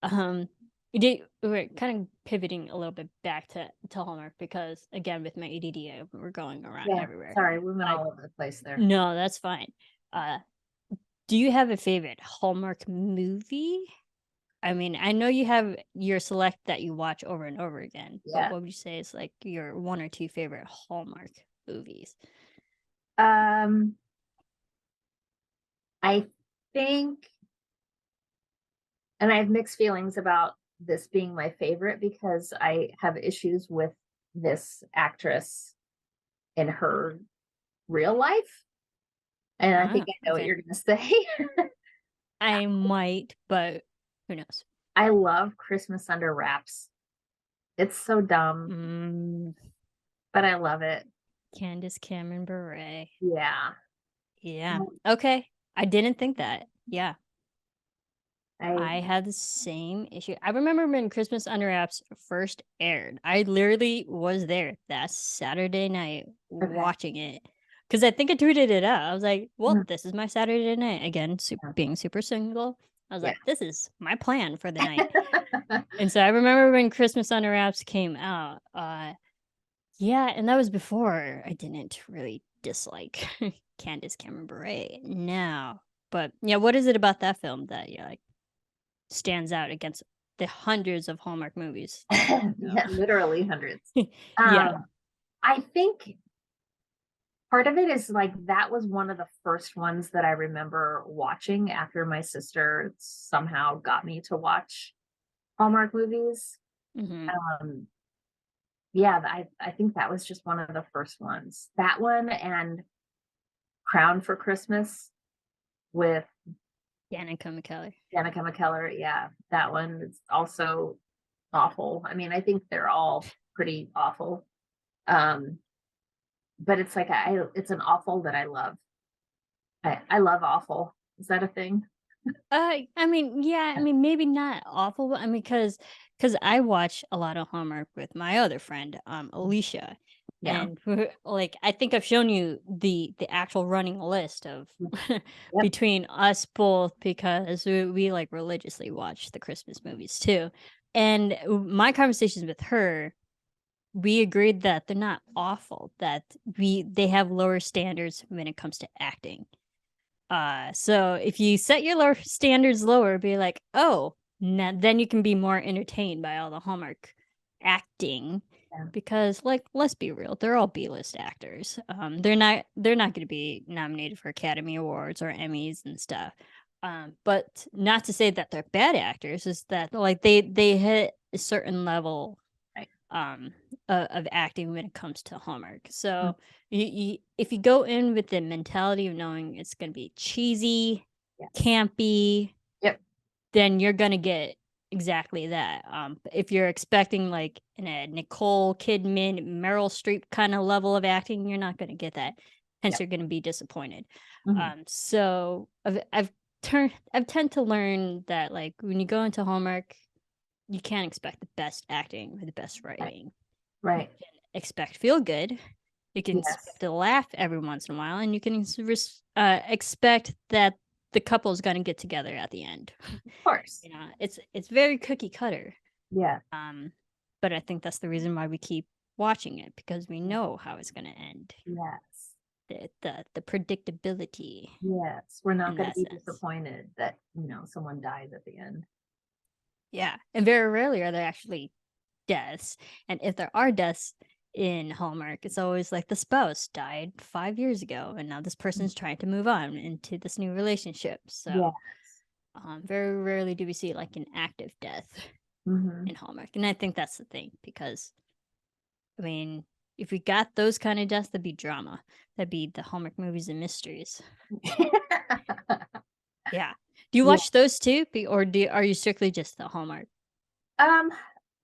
Um, we're kind of pivoting a little bit back to Hallmark because again, with my ADD, we're going around Yeah. everywhere. Sorry, we went all over the place there. No, that's fine. Uh, do you have a favorite Hallmark movie? I mean, I know you have your select that you watch over and over again, but Yeah. what would you say is like your one or two favorite Hallmark movies? Um, I think, and I have mixed feelings about this being my favorite because I have issues with this actress in her real life. And I think Ah, I know what okay. you're going to say. I might, but who knows? I love Christmas Under Wraps. It's so dumb, Mm, but I love it. Candace Cameron Bure. Yeah. Yeah. Okay. I didn't think that. Yeah. I I had the same issue. I remember when Christmas Under Wraps first aired. I literally was there that Saturday night okay. watching it because I think I tweeted it out. I was like, "Well, Mm, this is my Saturday night." Again, being super single, I was yeah. like, "This is my plan for the night." And so I remember when Christmas Under Wraps came out. Yeah, and that was before I didn't really dislike Candace Cameron Bure. No, but yeah, what is it about that film that like stands out against the hundreds of Hallmark movies that Yeah, literally hundreds. yeah. Um, I think part of it is like that was one of the first ones that I remember watching after my sister somehow got me to watch Hallmark movies. Mhm. Um, yeah, I think that was just one of the first ones. That one and Crown for Christmas with Danica McKellar. Danica McKellar. Yeah, that one is also awful. I mean, I think they're all pretty awful. Um, but it's like it's an awful that I love. I love awful. Is that a thing? I mean, yeah, I mean, maybe not awful, but I mean, because I watch a lot of Hallmark with my other friend, Alicia, Yeah. and like I think I've shown you the actual running list of Yep. between us both because we like religiously watch the Christmas movies too, and my conversations with her, we agreed that they're not awful, that they have lower standards when it comes to acting. So if you set your lower standards lower, be like, oh, then you can be more entertained by all the Hallmark acting, Yeah. because like let's be real, they're all B-list actors. They're not going to be nominated for Academy Awards or Emmys and stuff. But not to say that they're bad actors, is that like they hit a certain level Right. um of acting when it comes to Hallmark. Mm. So if you go in with the mentality of knowing it's going to be cheesy, Yeah. campy, Yep. then you're going to get exactly that. If you're expecting like in a Nicole Kidman, Meryl Streep kind of level of acting, you're not going to get that. Hence, Yep. you're going to be disappointed. Mhm. So I've tend to learn that like when you go into Hallmark, you can't expect the best acting or the best Right. writing. Right. You can expect feel good. You can Yes. expect to laugh every once in a while, and you can expect that the couple is going to get together at the end. Of course. It's very cookie cutter. Yeah. Um, but I think that's the reason why we keep watching it, because we know how it's going to end. Yes. The predictability Yes. We're not in going to that be sense. disappointed that, someone dies at the end. Yeah, and very rarely are there actually deaths. And if there are deaths in Hallmark, it's always like the spouse died 5 years ago, and now this person's trying to move on into this new relationship. Yeah. So, very rarely do we see like an active death Hmm. in Hallmark, and I think that's the thing, because I mean, if we got those kind of deaths, that'd be drama. That'd be the Hallmark movies and mysteries. Yeah. Do you Yeah. watch those too, or are you strictly just the Hallmark? Um,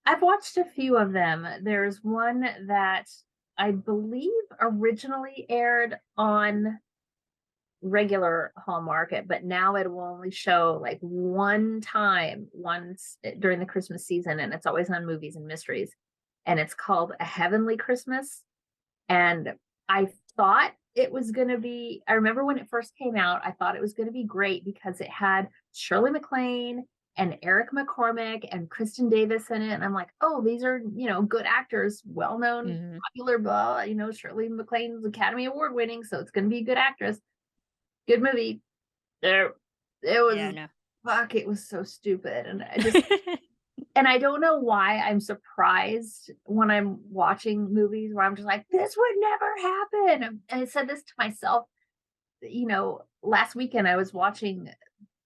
I've watched a few of them. There's one that I believe originally aired on regular Hallmark, but now it will only show like one time once during the Christmas season, and it's always on movies and mysteries. And it's called A Heavenly Christmas. And I thought it was going to be, I remember when it first came out, I thought it was going to be great because it had Shirley MacLaine and Eric McCormick and Kristen Davis in it. And I'm like, oh, these are, good actors, well known, Hmm. popular, blah, Shirley MacLaine's Academy Award winning. So it's going to be a good actress, good movie. There, it Yeah, was, no. fuck, it was so stupid. And and I don't know why I'm surprised when I'm watching movies where I'm just like, this would never happen. And I said this to myself, last weekend I was watching,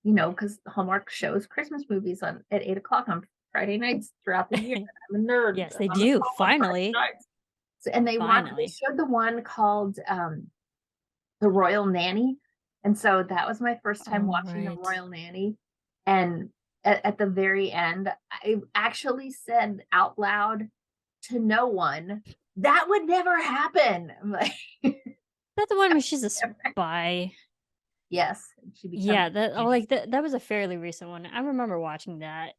because Hallmark shows Christmas movies at 8 o'clock on Friday nights throughout the year. I'm a nerd. Yes, they I'm a do. on Friday Finally. nights. So, and they Finally. showed the one called The Royal Nanny. And so that was my first time Oh, watching The right. Royal Nanny. And at the very end, I actually said out loud to no one, that would never happen. I'm like, That's the one where she's a spy. yes, she becomes. Yeah, that was a fairly recent one. I remember watching that,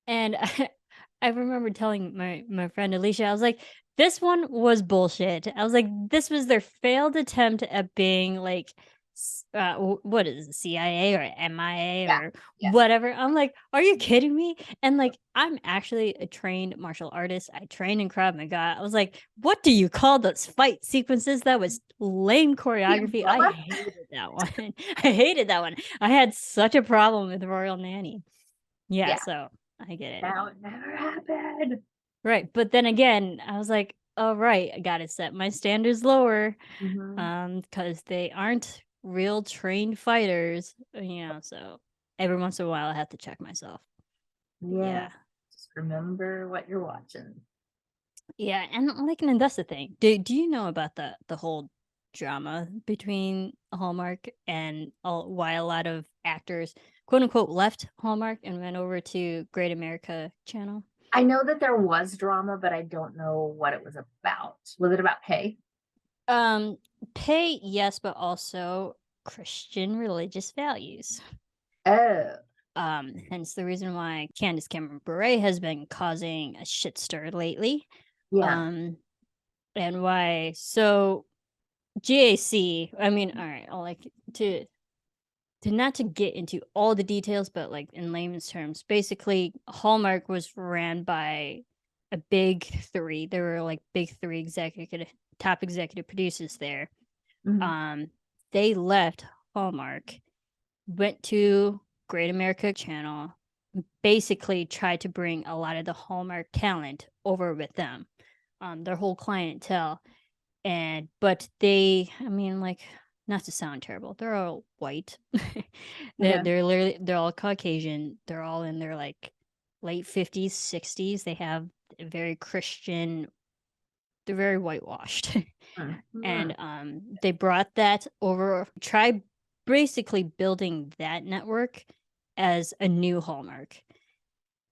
and I remember telling my friend Alicia, I was like, "This one was bullshit." I was like, "This was their failed attempt at being like, what is it, CIA or MIA Yeah, or yes, whatever." I'm like, "Are you kidding me?" And like, I'm actually a trained martial artist. I train in Krav Maga. I was like, "What do you call those fight sequences? That was lame the choreography." I umbrella. hated that one. I hated that one. I had such a problem with Royal Nanny. Yeah, Yeah, so I get it. that would never happen. Right, but then again, I was like, "All right, I gotta set my standards lower, Hmm. because they aren't real trained fighters, so every once in a while, I have to check myself." But Yeah, yeah. just remember what you're watching. Yeah, and that's the thing. Do you know about the whole drama between Hallmark and why a lot of actors, quote unquote, left Hallmark and went over to Great America Channel? I know that there was drama, but I don't know what it was about. Was it about pay? Um, Pay, yes, but also Christian religious values. Oh, Hence the reason why Candace Cameron Bure has been causing a shit stir lately. yeah. Um, and why? So GAC. I mean, all right. I'll like to not to get into all the details, but like in layman's terms, basically Hallmark was ran by a big three. There were like big three top executive producers there. Mhm. Um, they left Hallmark, went to Great America Channel, basically tried to bring a lot of the Hallmark talent over with them, their whole clientele. And but they, I mean, like, not to sound terrible, they're all white. they're, Yeah. they're literally they're all Caucasian. They're all in their like late 50s, 60s. They have a very Christian. They're very whitewashed. And Mm. they brought that over, tried basically building that network as a new Hallmark.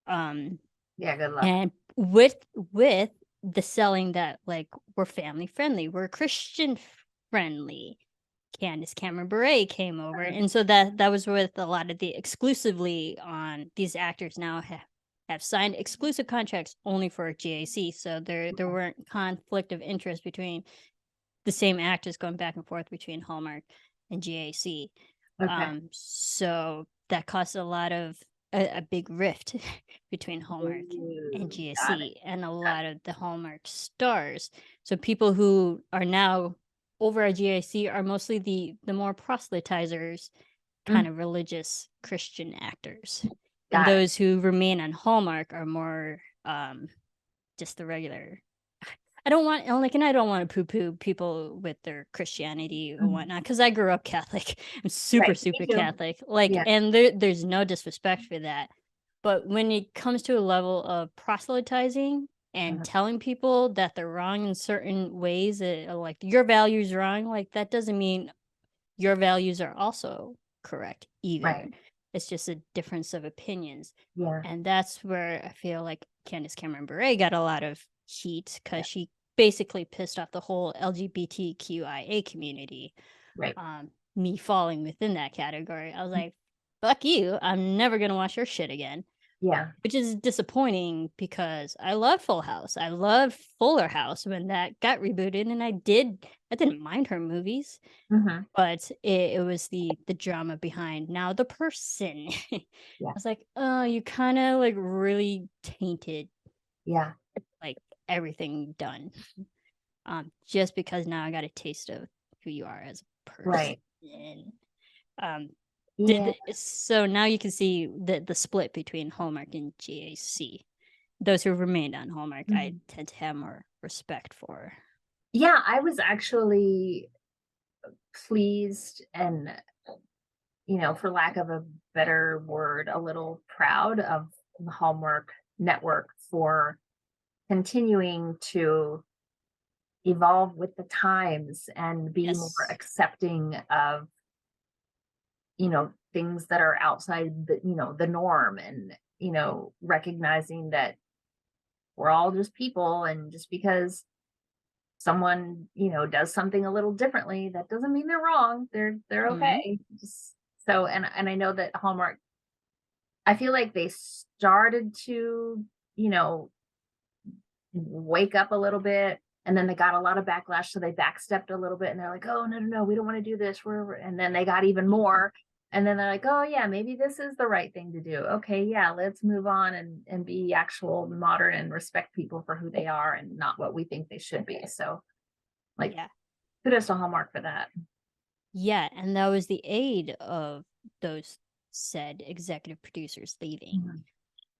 Um, Yeah, good luck. and with the selling that like we're family friendly, we're Christian friendly. Candace Cameron Bure came over, and so that was with a lot of the exclusively on these actors now have signed exclusive contracts only for GAC, so there weren't conflict of interest between the same actors going back and forth between Hallmark and GAC. Okay. So that caused a lot of a big rift between Hallmark and Ooh, got it. GSC and a Got lot of the Hallmark stars. So people who are now over at GIC are mostly the more proselytizers, it. Mm, kind of religious Christian actors. And got it. those who remain on Hallmark are more just the regular. I don't want like, and I don't want to poo-poo people with their Christianity or Mhm. whatnot, because I grew up Catholic. I'm super, Right. Me super too. Catholic. Like, Yeah. and there's no disrespect for that. But when it comes to a level of proselytizing and Uh-huh. telling people that they're wrong in certain ways, like your values wrong, like that doesn't mean your values are also correct either. Right. It's just a difference of opinions. Yeah. And that's where I feel like Candace Cameron Bure got a lot of heat Yeah. because she basically pissed off the whole LGBTQIA community. Right. Me falling within that category. I was like, fuck you. I'm never going to watch your shit again, Yeah. which is disappointing because I love Full House. I love Fuller House when that got rebooted, and I didn't mind her movies, Hmm. but it was the drama behind now the person. I Yeah. was like, oh, you kind of like really tainted Yeah. like everything done. Just because now I got a taste of who you are as a person. Right. Um, Yeah. so now you can see the split between Hallmark and GAC. Those who remained on Hallmark, I Mhm. tend to have more respect for. Yeah, I was actually pleased and, for lack of a better word, a little proud of the Hallmark network for continuing to evolve with the times and be more Yes. accepting of, things that are outside the norm, and, recognizing that we're all just people, and just because someone, does something a little differently, that doesn't mean they're wrong. They're Mm-hmm. okay. Just so, and I know that Hallmark, I feel like they started to, you know, wake up a little bit, and then they got a lot of backlash, so they backstepped a little bit, and they're like, "Oh, no, no, no, we don't want to do this." And then they got even Mm-hmm. more, and then they're like, "Oh, yeah, maybe this is the right thing to do. Okay, yeah, let's move on and be actual modern and respect people for who they are and not what we think they should be." So, like, Yeah. kudos to Hallmark for that. Yeah, and that was the aid of those said executive producers leaving.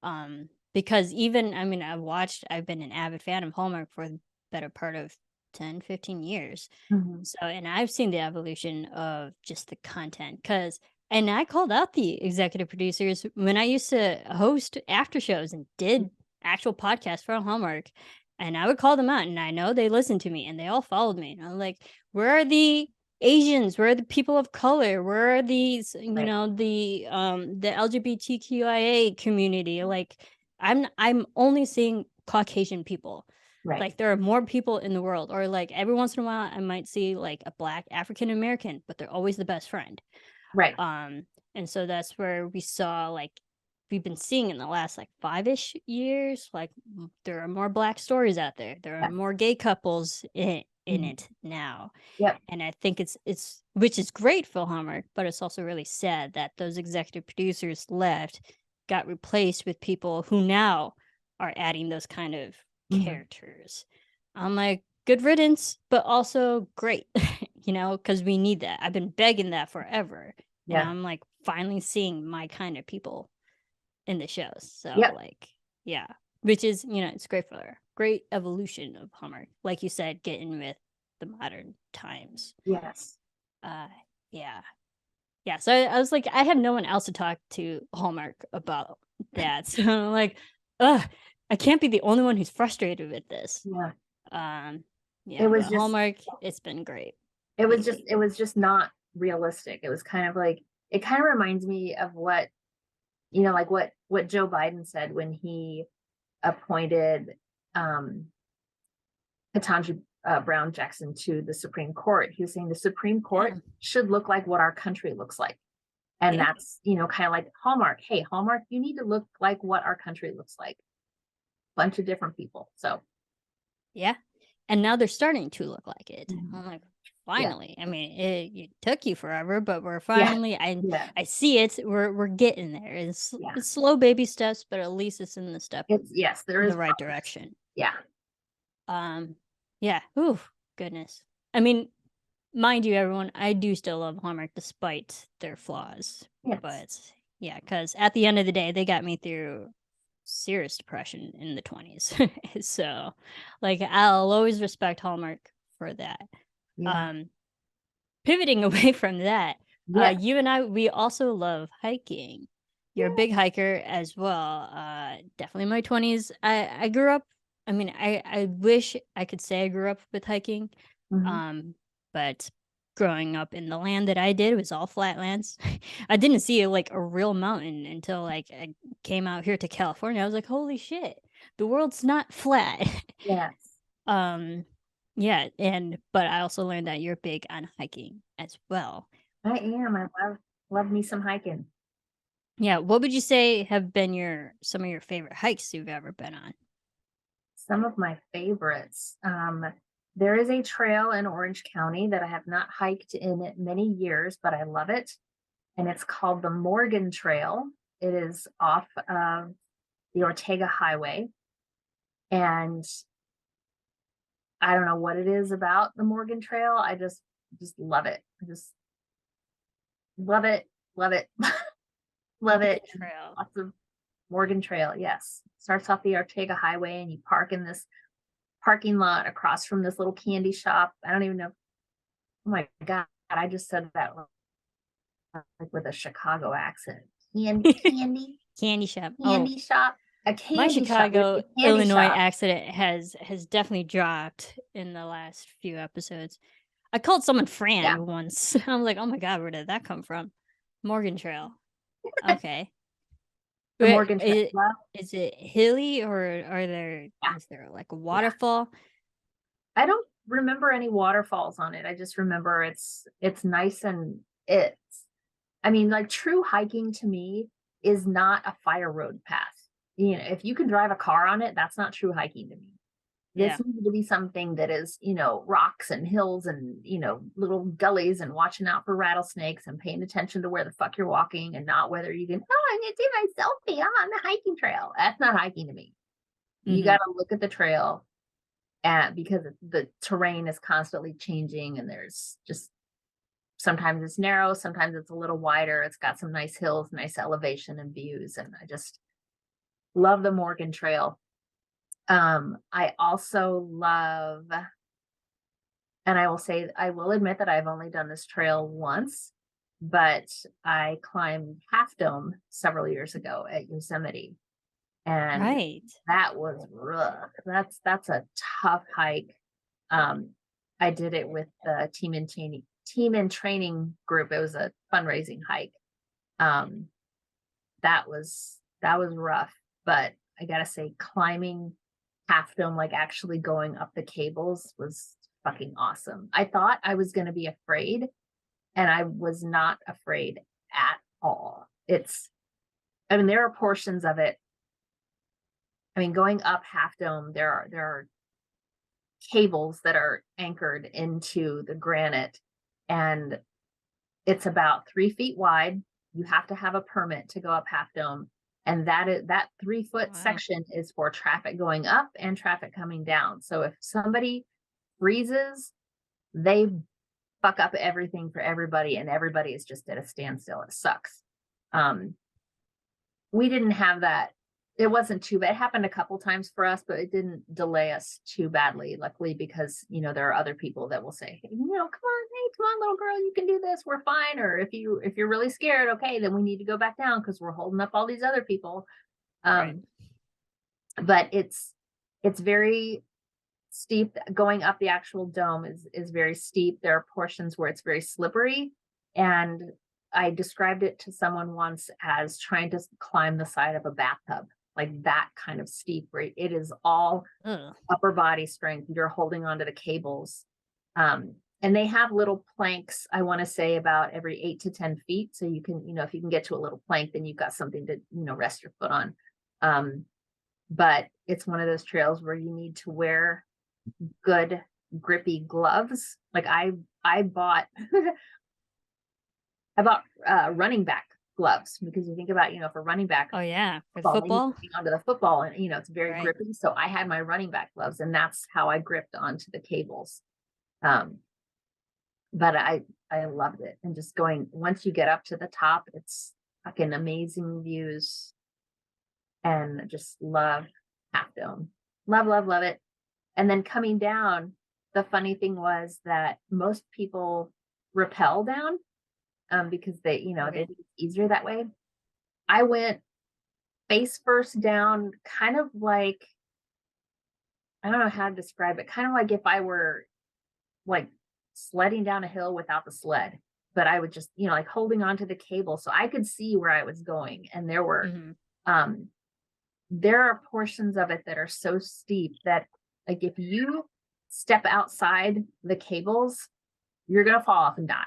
Mhm. Because even, I mean, I've been an avid fan of Hallmark for the better part of 10, 15 years. Mhm. So, and I've seen the evolution of just the content and I called out the executive producers when I used to host after shows and did actual podcasts for Hallmark. And I would call them out, and I know they listened to me and they all followed me. And I'm like, where are the Asians? Where are the people of color? Where are these, Right, the LGBTQIA community? Like, I'm only seeing Caucasian people. right, Like there are more people in the world, or like every once in a while I might see like a black African American, but they're always the best friend. right. Um, And so that's where we saw, like, we've been seeing in the last like 5-ish years, like there are more Black stories out there. There are Yeah. more gay couples in Mhm. it now. Yep. And I think it's which is great for Hallmark, but it's also really sad that those executive producers left, got replaced with people who now are adding those kind of Mhm. characters. I'm like, good riddance, but also great, because we need that. I've been begging that forever. And Yeah. I'm like finally seeing my kind of people in the shows. So Yep. like, yeah, which is, it's great for her. Great evolution of Hallmark. Like you said, getting with the modern times. Yes. Uh, yeah. Yeah. So I was like, I have no one else to talk to Hallmark about that. So I'm like, I can't be the only one who's frustrated with this. Yeah. It Yeah, was but just Hallmark, it's been great it was just lately. it was just not realistic. It was kind of like, it kind of reminds me of what, like what Joe Biden said when he appointed Ketanji Brown Jackson to the Supreme Court. He was saying the Supreme Court Yeah. should look like what our country looks like. And Yeah. that's, kind of like Hallmark. Hey, Hallmark, you need to look like what our country looks like. Bunch of different people. So, Yeah. And now they're starting to look like it. mhm. I'm like, Yeah. finally. I mean, it took you forever, but we're Yeah. finally. Yeah. I see it. We're getting there. Yeah. It's slow baby steps, but at least it's in the step Yes, there in is the right progress. direction. Yeah. Um, yeah. Ooh, goodness. I mean, mind you, everyone, I do still love Hallmark despite their flaws. Yes. But yeah, because at the end of the day, they got me through serious depression in the 20s. So, like, I'll always respect Hallmark for that. Yeah. Um, Pivoting away from that, Yeah. you and I, we also love hiking. You're a Yeah. big hiker as well. Definitely my 20s. I grew up, I mean, I wish I could say I grew up with hiking. Mhm. Um, but growing up in the land that I did was all flatlands. I didn't see like a real mountain until like I came out here to California. I was like, holy shit, the world's not flat. Yes. um, yeah, but I also learned that you're big on hiking as well. I am. I love me some hiking. Yeah, what would you say have been some of your favorite hikes you've ever been on? Some of my favorites. There is a trail in Orange County that I have not hiked in many years, but I love it. And it's called the Morgan Trail. It is off of the Ortega Highway. And I don't know what it is about the Morgan Trail. I just love it. I just love it. Love it. Love Morgan it. Trail. Lots of Morgan Trail. Yes. Starts off the Ortega Highway and you park in this parking lot across from this little candy shop. I don't even know. Oh my God. I just said that like with a Chicago accent. Candy shop. Oh, Candy shop, a my candy shop, Chicago, literally candy Illinois shop. accident has definitely dropped in the last few episodes. I called someone Yeah, Fran once. I'm like, oh my god, where did that come from? Morgan Trail. Okay. the Wait, Morgan Trail. Well, is it hilly or yeah, is there like a yeah. waterfall? I don't remember any waterfalls on it. I just remember it's nice and it's. I mean, like true hiking to me is not a fire road path. If you can drive a car on it, that's not true hiking to me. Yeah. This needs to be something that is, rocks and hills and, little gullies and watching out for rattlesnakes and paying attention to where the fuck you're walking and not whether you can, oh, I'm going to do my selfie. I'm on the hiking trail. That's not hiking to me. You Hmm. got to look at the trail because the terrain is constantly changing and there's just sometimes it's narrow, sometimes it's a little wider. It's got some nice hills, nice elevation and views. And I just love the Morgan Trail. I also love, and I will admit that I've only done this trail once, but I climbed Half Dome several years ago at Yosemite. And Right. that was rough. That's a tough hike. Um, I did it with the team and training group. It was a fundraising hike. Um, that was rough, but I gotta say, climbing Half Dome, like actually going up the cables, was fucking awesome. I thought I was gonna be afraid, and I was not afraid at all. I mean, there are portions of it. I mean, going up Half Dome, there are cables that are anchored into the granite, and it's about 3 feet wide. You have to have a permit to go up Half Dome, and that 3-foot Wow. section is for traffic going up and traffic coming down. So if somebody freezes, they fuck up everything for everybody, and everybody is just at a standstill. It sucks. We didn't have that. It wasn't too bad. It happened a couple times for us, but it didn't delay us too badly, luckily, because there are other people that will say, hey, come on, little girl, you can do this, we're fine. Or if you're really scared, okay, then we need to go back down because we're holding up all these other people. Right. But it's very steep. Going up the actual dome is very steep. There are portions where it's very slippery, and I described it to someone once as trying to climb the side of a bathtub, like that kind of steep, where it is all upper body strength. You're holding onto the cables. And they have little planks, I want to say about every 8 to 10 feet. So you can, if you can get to a little plank, then you've got something to, rest your foot on. But it's one of those trails where you need to wear good grippy gloves. Like I bought running back gloves, because you think about, for running back, Oh yeah, for football, onto the football, and it's very right. grippy. So I had my running back gloves, and that's how I gripped onto the cables. But I loved it. And just going, once you get up to the top, it's fucking amazing views, and just love Half Dome. Love it. And then coming down, the funny thing was that most people rappel down, because they think it's easier that way. I went face first down, kind of like, I don't know how to describe it, kind of like if I were like sledding down a hill without the sled, but I would just, like holding onto the cable so I could see where I was going. And there were, there are portions of it that are so steep that, like, if you step outside the cables, you're going to fall off and die.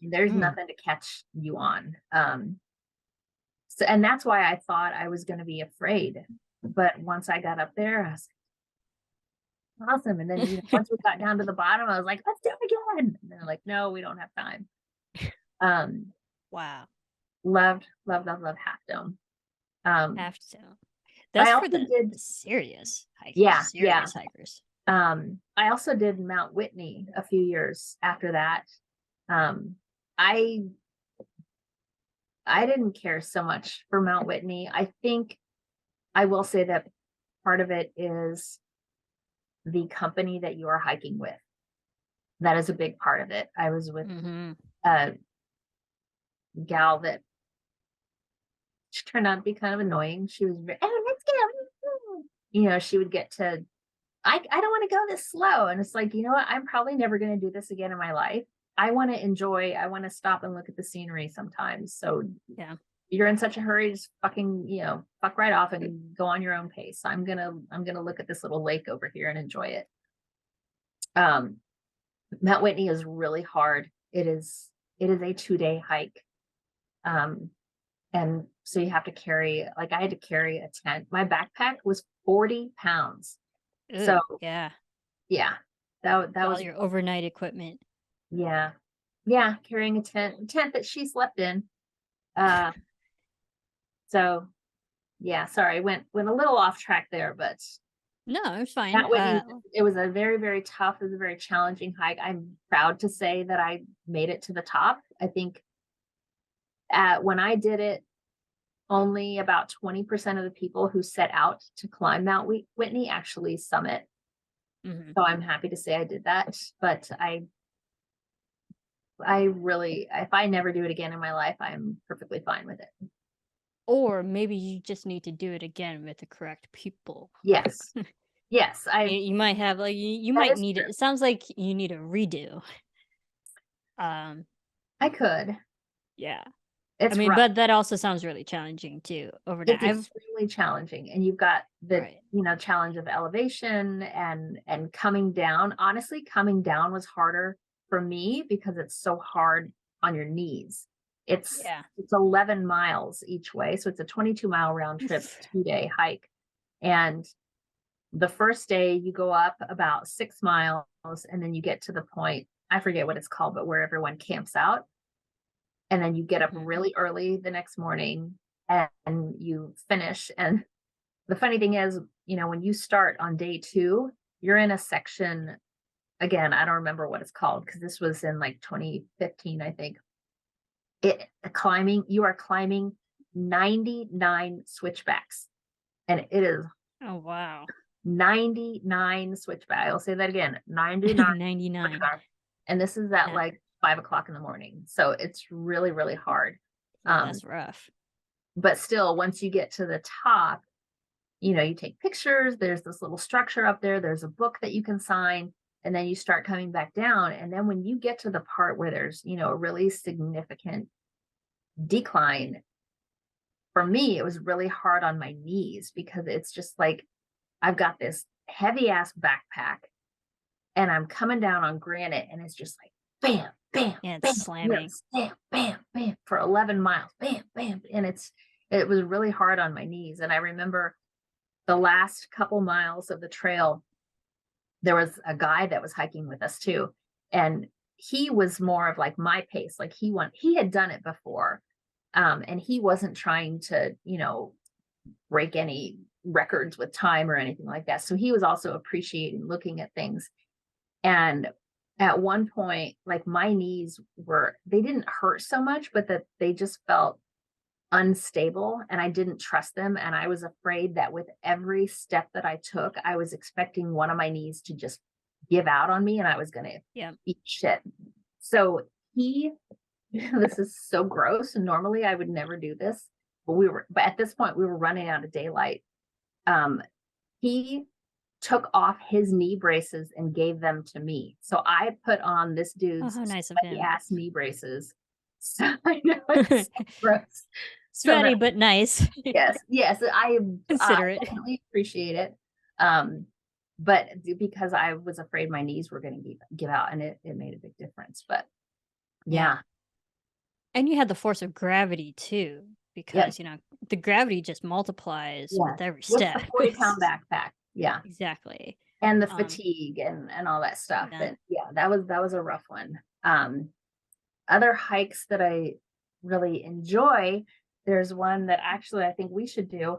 There's nothing to catch you on. So, and that's why I thought I was going to be afraid. But once I got up there, I was like, awesome. And then once we got down to the bottom, I was like, let's do it again. And they're like, no, we don't have time. Wow. Loved Half Dome. Half Dome. That's for the serious hikers. Yeah. Serious hikers. I also did Mount Whitney a few years after that. I didn't care so much for Mount Whitney. I think I will say that part of it is the company that you are hiking with. That is a big part of it. I was with a gal that turned out to be kind of annoying. She was very, oh, let's go. She would get to, I don't want to go this slow. And it's like, you know what? I'm probably never going to do this again in my life. I want to stop and look at the scenery sometimes. So yeah, you're in such a hurry, just fucking, fuck right off and go on your own pace. I'm going to look at this little lake over here and enjoy it. Mount Whitney is really hard. It is a 2-day hike. And so you have to carry, like I had to carry a tent. My backpack was 40 pounds. Ooh, so yeah, that was your overnight equipment. Yeah, carrying a tent that she slept in. So yeah, sorry, went a little off track there, but no, it's fine. It was a very, very tough, it was a very challenging hike. I'm proud to say that I made it to the top. I think when I did it, only about 20% of the people who set out to climb Mount Whitney actually summit. So I'm happy to say I did that, but I really, if I never do it again in my life, I'm perfectly fine with it. Or maybe you just need to do it again with the correct people. Yes. Yes. You might have, like, you might need it. It sounds like you need a redo. I could. Yeah. It's rough. But that also sounds really challenging too. It's extremely challenging. And you've got the, challenge of elevation and coming down. Honestly, coming down was harder for me because it's so hard on your knees. It's Yeah. it's 11 miles each way, so it's a 22-mile round trip, 2-day hike. And the first day you go up about 6 miles, and then you get to the point, I forget what it's called, but where everyone camps out. And then you get up really early the next morning and you finish. And the funny thing is, when you start on day 2, you're in a section, again, I don't remember what it's called because this was in like 2015, I think. You are climbing 99 switchbacks. And it is Oh, wow. 99 switchbacks. I'll say that again, 99 99. switchbacks. And this is at Yeah. like 5 o'clock in the morning. So it's really, really hard. Yeah, that's rough. But still, once you get to the top, you take pictures, there's this little structure up there, there's a book that you can sign, and then you start coming back down. And then when you get to the part where there's, a really significant decline, for me, it was really hard on my knees because it's just like I've got this heavy ass backpack and I'm coming down on granite and it's just like bam, bam, Yeah, it's bam, slamming. bam, bam, bam for 11 miles, bam, bam. And it was really hard on my knees. And I remember the last couple miles of the trail, there was a guy that was hiking with us too. And he was more of like my pace. Like he had done it before. And he wasn't trying to, break any records with time or anything like that. So he was also appreciating looking at things. And at one point, like my knees they didn't hurt so much, but that they just felt unstable and I didn't trust them. And I was afraid that with every step that I took, I was expecting one of my knees to just give out on me and I was going to eat shit. So this is so gross. And normally I would never do this, but at this point we were running out of daylight. He took off his knee braces and gave them to me. So I put on this dude's nice of him. ass knee braces. So I know it's so gross. Sweaty, but nice. Yes. I Considerate. definitely appreciate it. But because I was afraid my knees were going to give out, and it made a big difference. But yeah. And you had the force of gravity too, because the gravity just multiplies with every step. With the 40-pound backpack. Yeah. Exactly. And the fatigue and all that stuff. Yeah. But yeah, that was a rough one. Other hikes that I really enjoy, there's one that actually I think we should do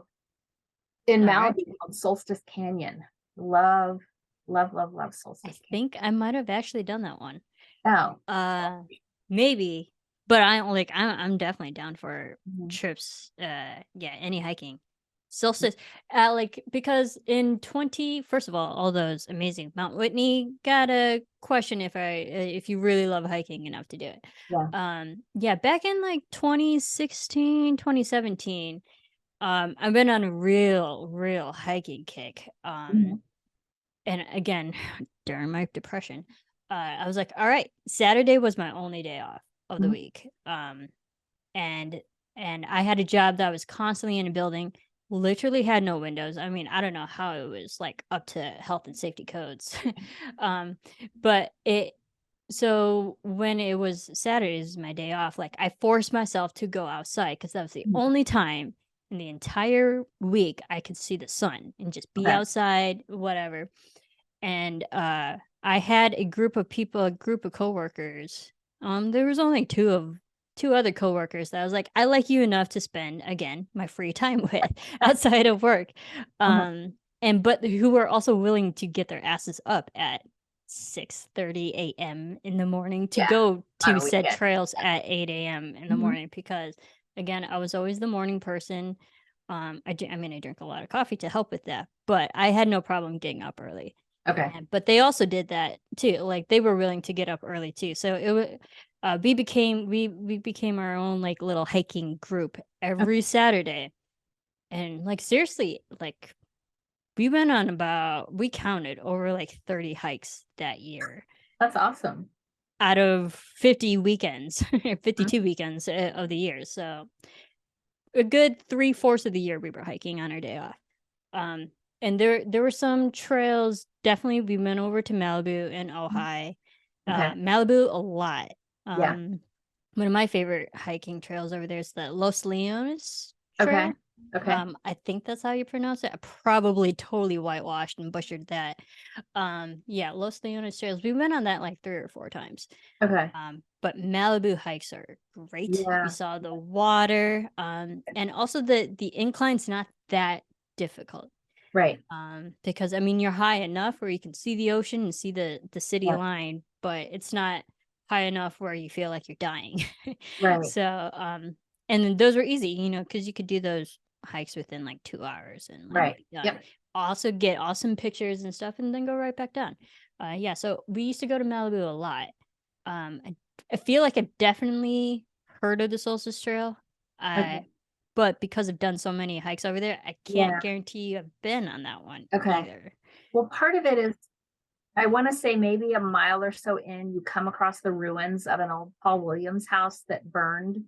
in Malibu called Solstice Canyon. Love Solstice Canyon. I think I might have actually done that one. Oh. Maybe. But I'm definitely down for trips. Any hiking. Solstice, because first of all those amazing Mount Whitney, got a question if you really love hiking enough to do it. Back in like 2016, 2017, I've been on a real hiking kick. And again, during my depression, I was like, all right, Saturday was my only day off of the week. And I had a job that was constantly in a building, literally had no windows. I mean, I don't know how it was like up to health and safety codes. But so when it was Saturdays, my day off, like I forced myself to go outside because that was the only time in the entire week I could see the sun and just be outside, whatever. And I had a group of coworkers. There was only two other coworkers that I was like, I like you enough to spend, again, my free time with outside of work. But who were also willing to get their asses up at 6:30 a.m. in the morning to go to said trails at 8 a.m. in the morning, because again, I was always the morning person. I drink a lot of coffee to help with that, but I had no problem getting up early. Okay. But they also did that too. Like they were willing to get up early too. So it was we became our own like little hiking group every Saturday. And like seriously, like we counted over like 30 hikes that year. That's awesome. Out of 50 weekends, 52 weekends of the year. So a good 3/4 of the year we were hiking on our day off. And there were some trails. Definitely, we went over to Malibu and Ojai. Malibu a lot. One of my favorite hiking trails over there is the Los Leones Okay. Trail. Okay. I think that's how you pronounce it. I probably totally whitewashed and butchered that. Yeah, Los Leones trails. We went on that like 3 or 4 times. Okay. But Malibu hikes are great. We Yeah. saw the water, and also the incline's not that difficult. Right. Because I mean you're high enough where you can see the ocean and see the city Yeah. line, but it's not high enough where you feel like you're dying. Right. So, and then those were easy, because you could do those hikes within like 2 hours and like Right. be done. Yep. Also get awesome pictures and stuff, and then go right back down. Yeah. So we used to go to Malibu a lot. I feel like I've definitely heard of the Solstice Trail. Okay. But because I've done so many hikes over there, I can't Yeah. guarantee you I've been on that one Okay. either. Well, part of it is, I want to say maybe a mile or so in, you come across the ruins of an old Paul Williams house that burned,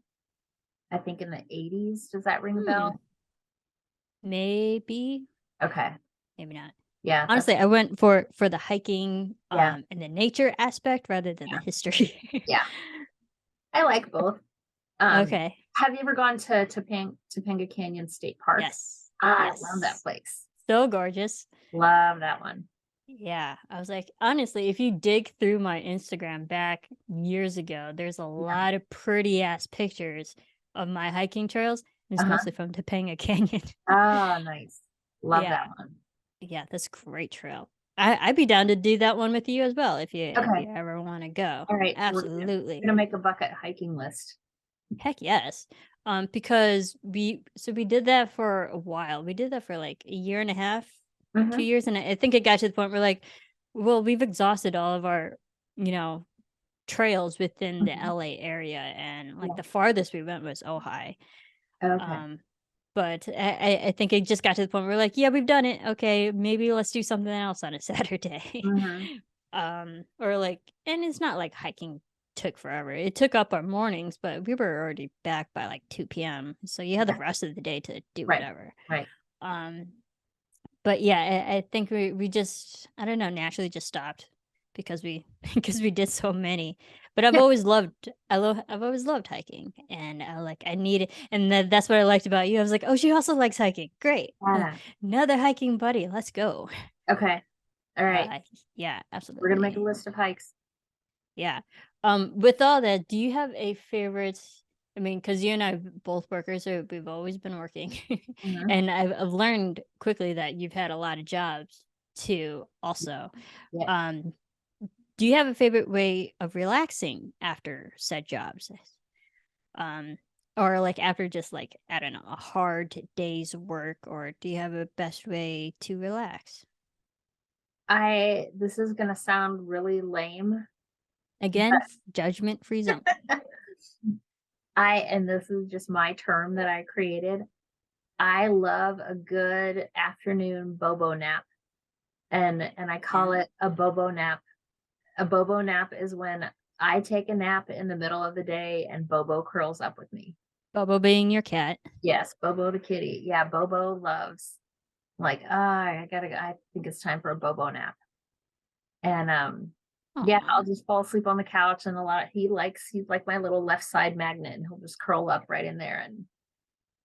I think in the 80s. Does that ring a Hmm, bell? maybe, Okay. maybe not. Yeah. Honestly, I went for the hiking, Yeah. and the nature aspect rather than the history. Yeah. I like both. Okay. Have you ever gone to Topanga Canyon State Park? Yes. I love that Yes. place. So gorgeous. Love that one. Yeah. I was like, honestly, if you dig through my Instagram back years ago, there's a Yeah. lot of pretty ass pictures of my hiking trails. And it's Uh-huh. mostly from Topanga Canyon. Oh, nice. Love Yeah. that one. Yeah, that's a great trail. I'd be down to do that one with you as well if Okay. you ever want to go. All right. So we're Absolutely. gonna make a bucket hiking list. Heck yes. Because we did that for a while. We did that for like a year and a half, Mm-hmm. 2 years, and I think it got to the point where like, well, we've exhausted all of our, you know, trails within the Mm-hmm. LA area, and like Yeah. the farthest we went was Ojai. Okay. But I think it just got to the point where we're like, yeah, we've done it. Okay, maybe let's do something else on a Saturday. Mm-hmm. Or like, and it's not like hiking took forever. It took up our mornings, but we were already back by like 2 p.m. So you had the Yeah. rest of the day to do Right. whatever. Right. Um, but yeah, I think we just, I don't know, naturally just stopped because we because we did so many. But Yeah. I've always loved hiking, and I need it, and that's what I liked about you. I was like, oh, she also likes hiking. Great, Yeah. another hiking buddy. Let's go. Okay. All right. Uh, yeah, We're gonna make a absolutely. list of hikes. Yeah. With all that, do you have a favorite? I mean, because you and I both workers, so we've always been working, Mm-hmm. and I've learned quickly that you've had a lot of jobs too. Also, Yeah. um, do you have a favorite way of relaxing after said jobs? Um, or like after just like, I don't know, a hard day's work, or do you have a best way to relax? This is gonna sound really lame. Again, judgment free zone. And this is just my term that I created. I love a good afternoon bobo nap. And I call Yeah. it a bobo nap. A bobo nap is when I take a nap in the middle of the day and Bobo curls up with me. Bobo being your cat. Yes, Bobo the kitty. Yeah, Bobo loves, like, I think it's time for a Bobo nap. And yeah, Aw. I'll just fall asleep on the couch, and he's like my little left side magnet, and he'll just curl up right in there. And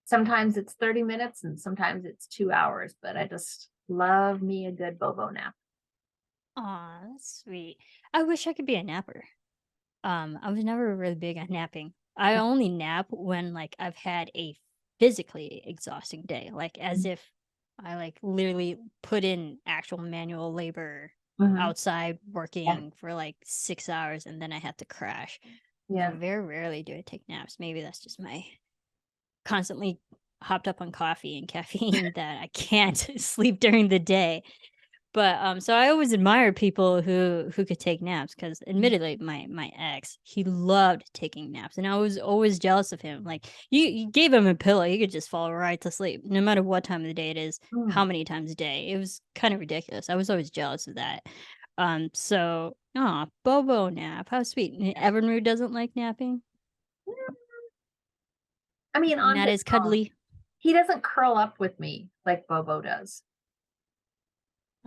sometimes it's 30 minutes and sometimes it's 2 hours, but I just love me a good Bobo nap. Aw, that's sweet. I wish I could be a napper. I was never really big on napping. I only nap when like I've had a physically exhausting day, like as if I like literally put in actual manual labor Mhm. outside Yeah. working for like 6 hours and then I have to crash. Yeah. Very rarely do I take naps. Maybe that's just my constantly hopped up on coffee and caffeine that I can't sleep during the day. But, so I always admire people who could take naps because admittedly, my ex, he loved taking naps, and I was always jealous of him. Like, you gave him a pillow, he could just fall right to sleep, no matter what time of the day it is, how Mm. many times a day. It was kind of ridiculous. I was always jealous of that. So, aw, Bobo nap, how sweet. And Evinrude doesn't like napping? I mean, on Not his as own. cuddly? He doesn't curl up with me like Bobo does.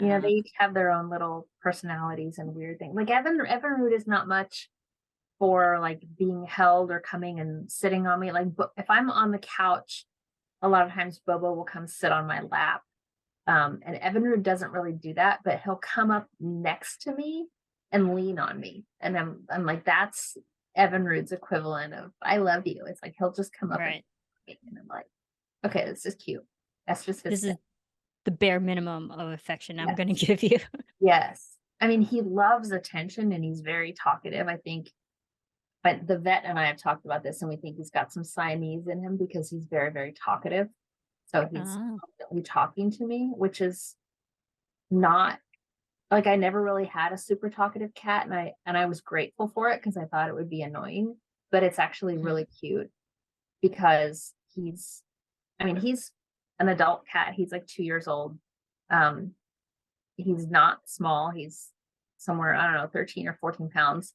You know, they Uh, each have their own little personalities and weird things. Like Evinrude is not much. for like being held or coming and sitting on me. Like if I'm on the couch, a lot of times Bobo will come sit on my lap. And Evinrude doesn't really do that, but he'll come up next to me and lean on me. And I'm like, that's Evinrude's equivalent of I love you. It's like he'll just come up Right. and I'm like, okay, this is cute. That's just his This is thing. the bare minimum of affection I'm Yes. going to give you. Yes. I mean, he loves attention and he's very talkative, I think. But the vet and I have talked about this, and we think he's got some Siamese in him because he's very, very talkative. So he's Oh, constantly talking to me, which is not like I never really had a super talkative cat, and I was grateful for it because I thought it would be annoying, but it's actually mhm. really cute because he's an adult cat. He's like 2 years old. Um, he's not small. He's somewhere, I don't know, 13 or 14 pounds.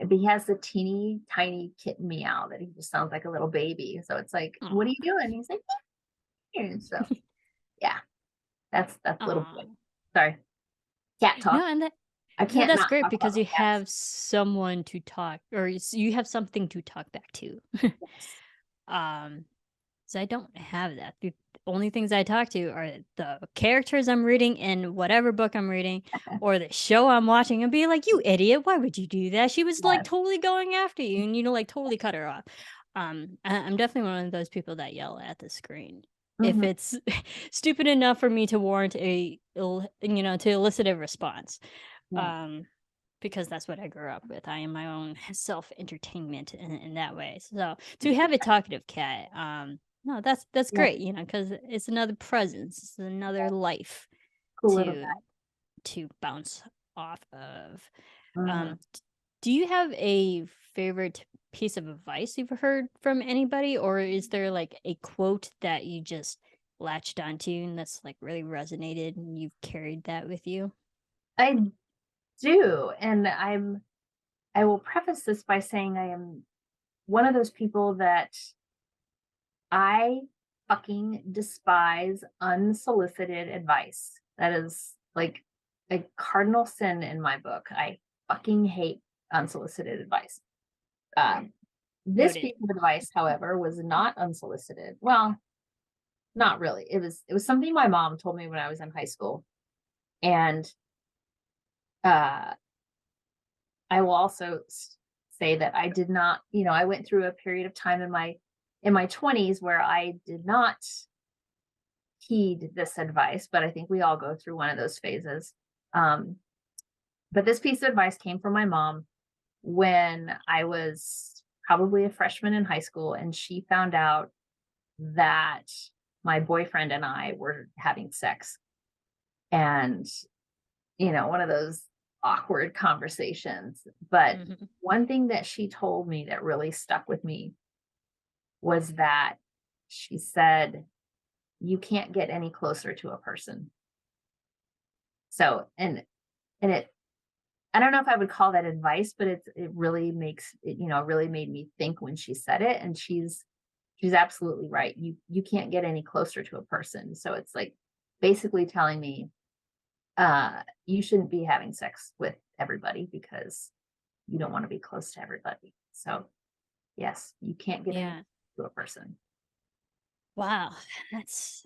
But he has the teeny tiny kitten meow that he just sounds like a little baby. So it's like, what are Aw. you doing? He's like, here. So yeah, that's little boy. Aw. Sorry, cat talk. No, and that I no, can't that's not great talk about because my you cats. have someone to talk, or you have something to talk back to. Yes. um, so I don't have that. The only things I talk to are the characters I'm reading in whatever book I'm reading, or the show I'm watching, and be like, "You idiot! Why would you do that? She was like Yes. totally going after you, and like totally cut her off." I'm definitely one of those people that yell at the screen if Mhm. it's stupid enough for me to warrant to elicit a response. Right. Um, because that's what I grew up with. I am my own self entertainment in that way. So to have a talkative cat, no, that's Yeah. great. Because it's another presence, it's another life Cool little to guy. bounce off of. Mhm. Do you have a favorite piece of advice you've heard from anybody, or is there like a quote that you just latched onto and that's like really resonated and you've carried that with you? I do, and I will preface this by saying I am one of those people that I fucking despise unsolicited advice. That is like a cardinal sin in my book. I fucking hate unsolicited advice. Uh, this Noted. piece of advice, however, was not unsolicited. Well, not really. It was something my mom told me when I was in high school, and uh, I will also say that I did not. I went through a period of time in my 20s where I did not heed this advice, but I think we all go through one of those phases. Um, but this piece of advice came from my mom when I was probably a freshman in high school, and she found out that my boyfriend and I were having sex. And, one of those awkward conversations. But Mhm. one thing that she told me that really stuck with me was that she said, you can't get any closer to a person. So, and it I don't know if I would call that advice, but it really makes it, really made me think when she said it. And she's absolutely right. You can't get any closer to a person. So it's like basically telling me you shouldn't be having sex with everybody because you don't want to be close to everybody. So yes, you can't get any Yeah. to a person. Wow, that's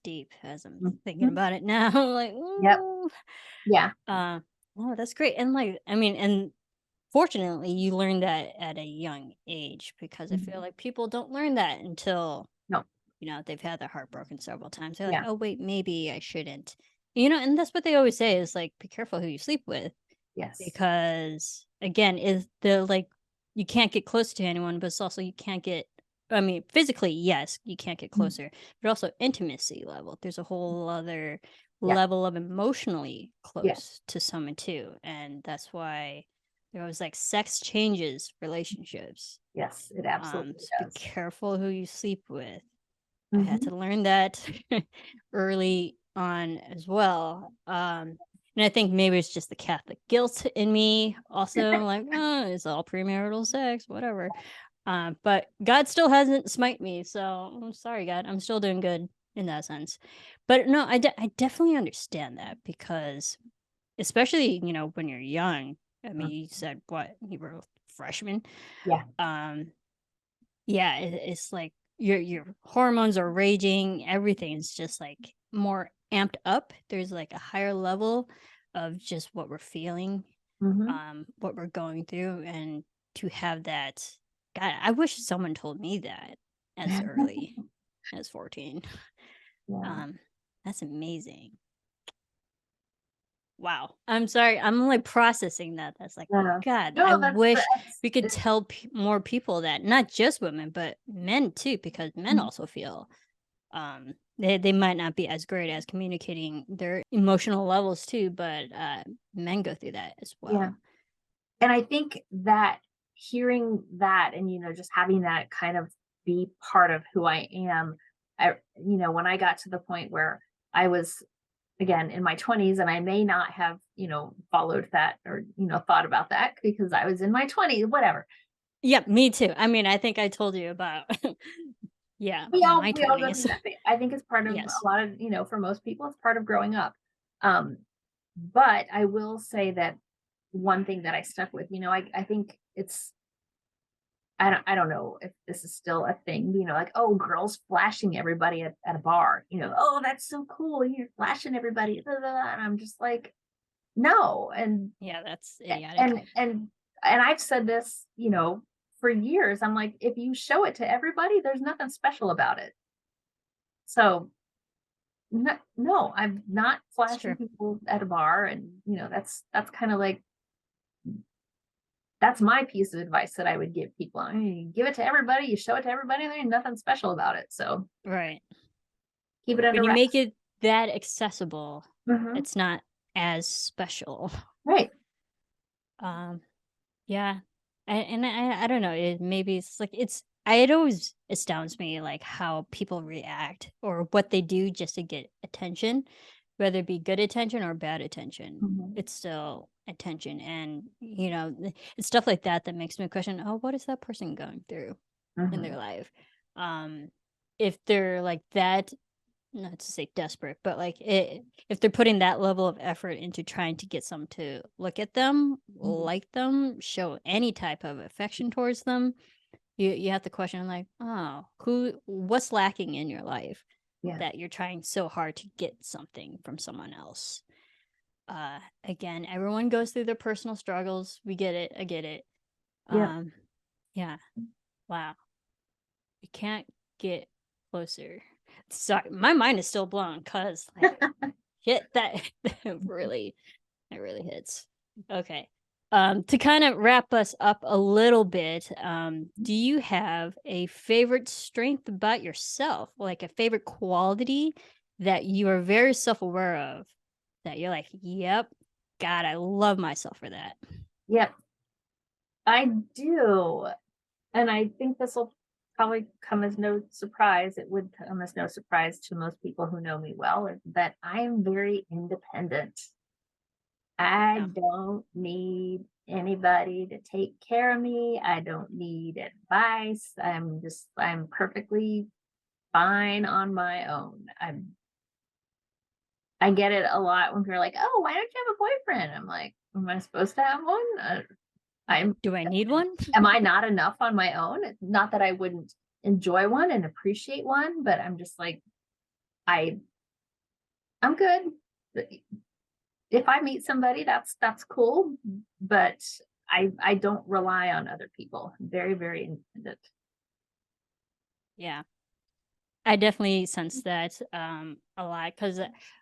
deep as I'm thinking Mhm. about it now. Like, Yep. ooh. Yeah. Uh, oh, that's great. And like, I mean, and fortunately, you learned that at a young age because I feel Mhm. like people don't learn that until No. they've had their heart broken several times. They're like, Yeah. oh wait, maybe I shouldn't. And that's what they always say is like, be careful who you sleep with Yes. because again, is the like you can't get close to anyone, but it's also you can't get. I mean, physically, yes, you can't get Mhm. closer, but also intimacy level. There's a whole other Yeah. level of emotionally Yeah. close to someone too, and that's why there was like sex changes relationships. Yes. It absolutely So be does. careful who you sleep with. I had Hmm. to learn that early on as well. And I think maybe it's just the Catholic guilt in me. Also, like, oh, it's all premarital sex, whatever. But God still hasn't smite me, so I'm sorry, God. I'm still doing good in that sense. But no, I definitely understand that because, especially when you're young. I mean, you said what you were freshman. Yeah. Yeah, it's like your hormones are raging, everything's just like more amped up. There's like a higher level of just what we're feeling, what we're going through, and to have that, God, I wish someone told me that as early as 14. Yeah. That's amazing. Wow. I'm sorry. I'm like processing that. That's like, Yeah. God, I No, wish we could it's tell more people that, not just women, but men too, because men also feel they might not be as great as communicating their emotional levels too, but men go through that as yeah. well. And I think that hearing that and, just having that kind of be part of who I am, when I got to the point where I was, again, in my 20s, and I may not have, followed that or, thought about that because I was in my 20s, whatever. Yeah, me too. I mean, I think I told you about yeah, We all my we all go through 20s. that phase. I think it's part of Yes. a lot of, for most people, it's part of growing up. Um, but I will say that one thing that I stuck with, I think it's I don't know if this is still a thing, like, oh, girls flashing everybody at a bar, oh, that's so cool. You're flashing everybody. Blah, blah, blah. And I'm just like, no. And Yeah, that's idiotic. and I've said this, for years. I'm like, if you show it to everybody, there's nothing special about it. So no, I'm not It's flashing true. people at a bar. And that's kind of like, that's my piece of advice that I would give people. I mean, you give it to everybody, you show it to everybody, there ain't nothing special about it. So Right. keep it under When you wraps. make it that accessible, Mhm. it's not as special. Right. Yeah. I don't know, maybe it's like it always astounds me like how people react or what they do just to get attention, whether it be good attention or bad attention. Mhm. It's still attention, and it's stuff like that that makes me question, oh, what is that person going through in their Mhm. life? Um if they're like that, not to say desperate, but like if they're putting that level of effort into trying to get someone to look at them, Mhm. like them, show any type of affection towards them, you have to question like, oh, what's lacking in your life Yeah. that you're trying so hard to get something from someone else. Again, everyone goes through their personal struggles. We get it. I get it. Yeah. Yeah. Wow. You can't get closer. Sorry, my mind is still blown because like shit that that really hits. Okay. To kind of wrap us up a little bit, do you have a favorite strength about yourself, like a favorite quality that you are very self-aware of, that you're like, yep, God, I love myself for that. Yep. I do. And I think this will probably come as no surprise. It would come as no surprise to most people who know me well, is that I am very independent. I Yeah. don't need anybody to take care of me. I don't need advice. I'm perfectly fine on my own. I get it a lot when people are like, "Oh, why don't you have a boyfriend?" I'm like, "Am I supposed to have one? I'm Do I need one? am I not enough on my own?" Not that I wouldn't enjoy one and appreciate one, but I'm just like, I I'm good. If I meet somebody, that's cool, but I don't rely on other people. Very, very independent. Yeah. I definitely sense that a lot because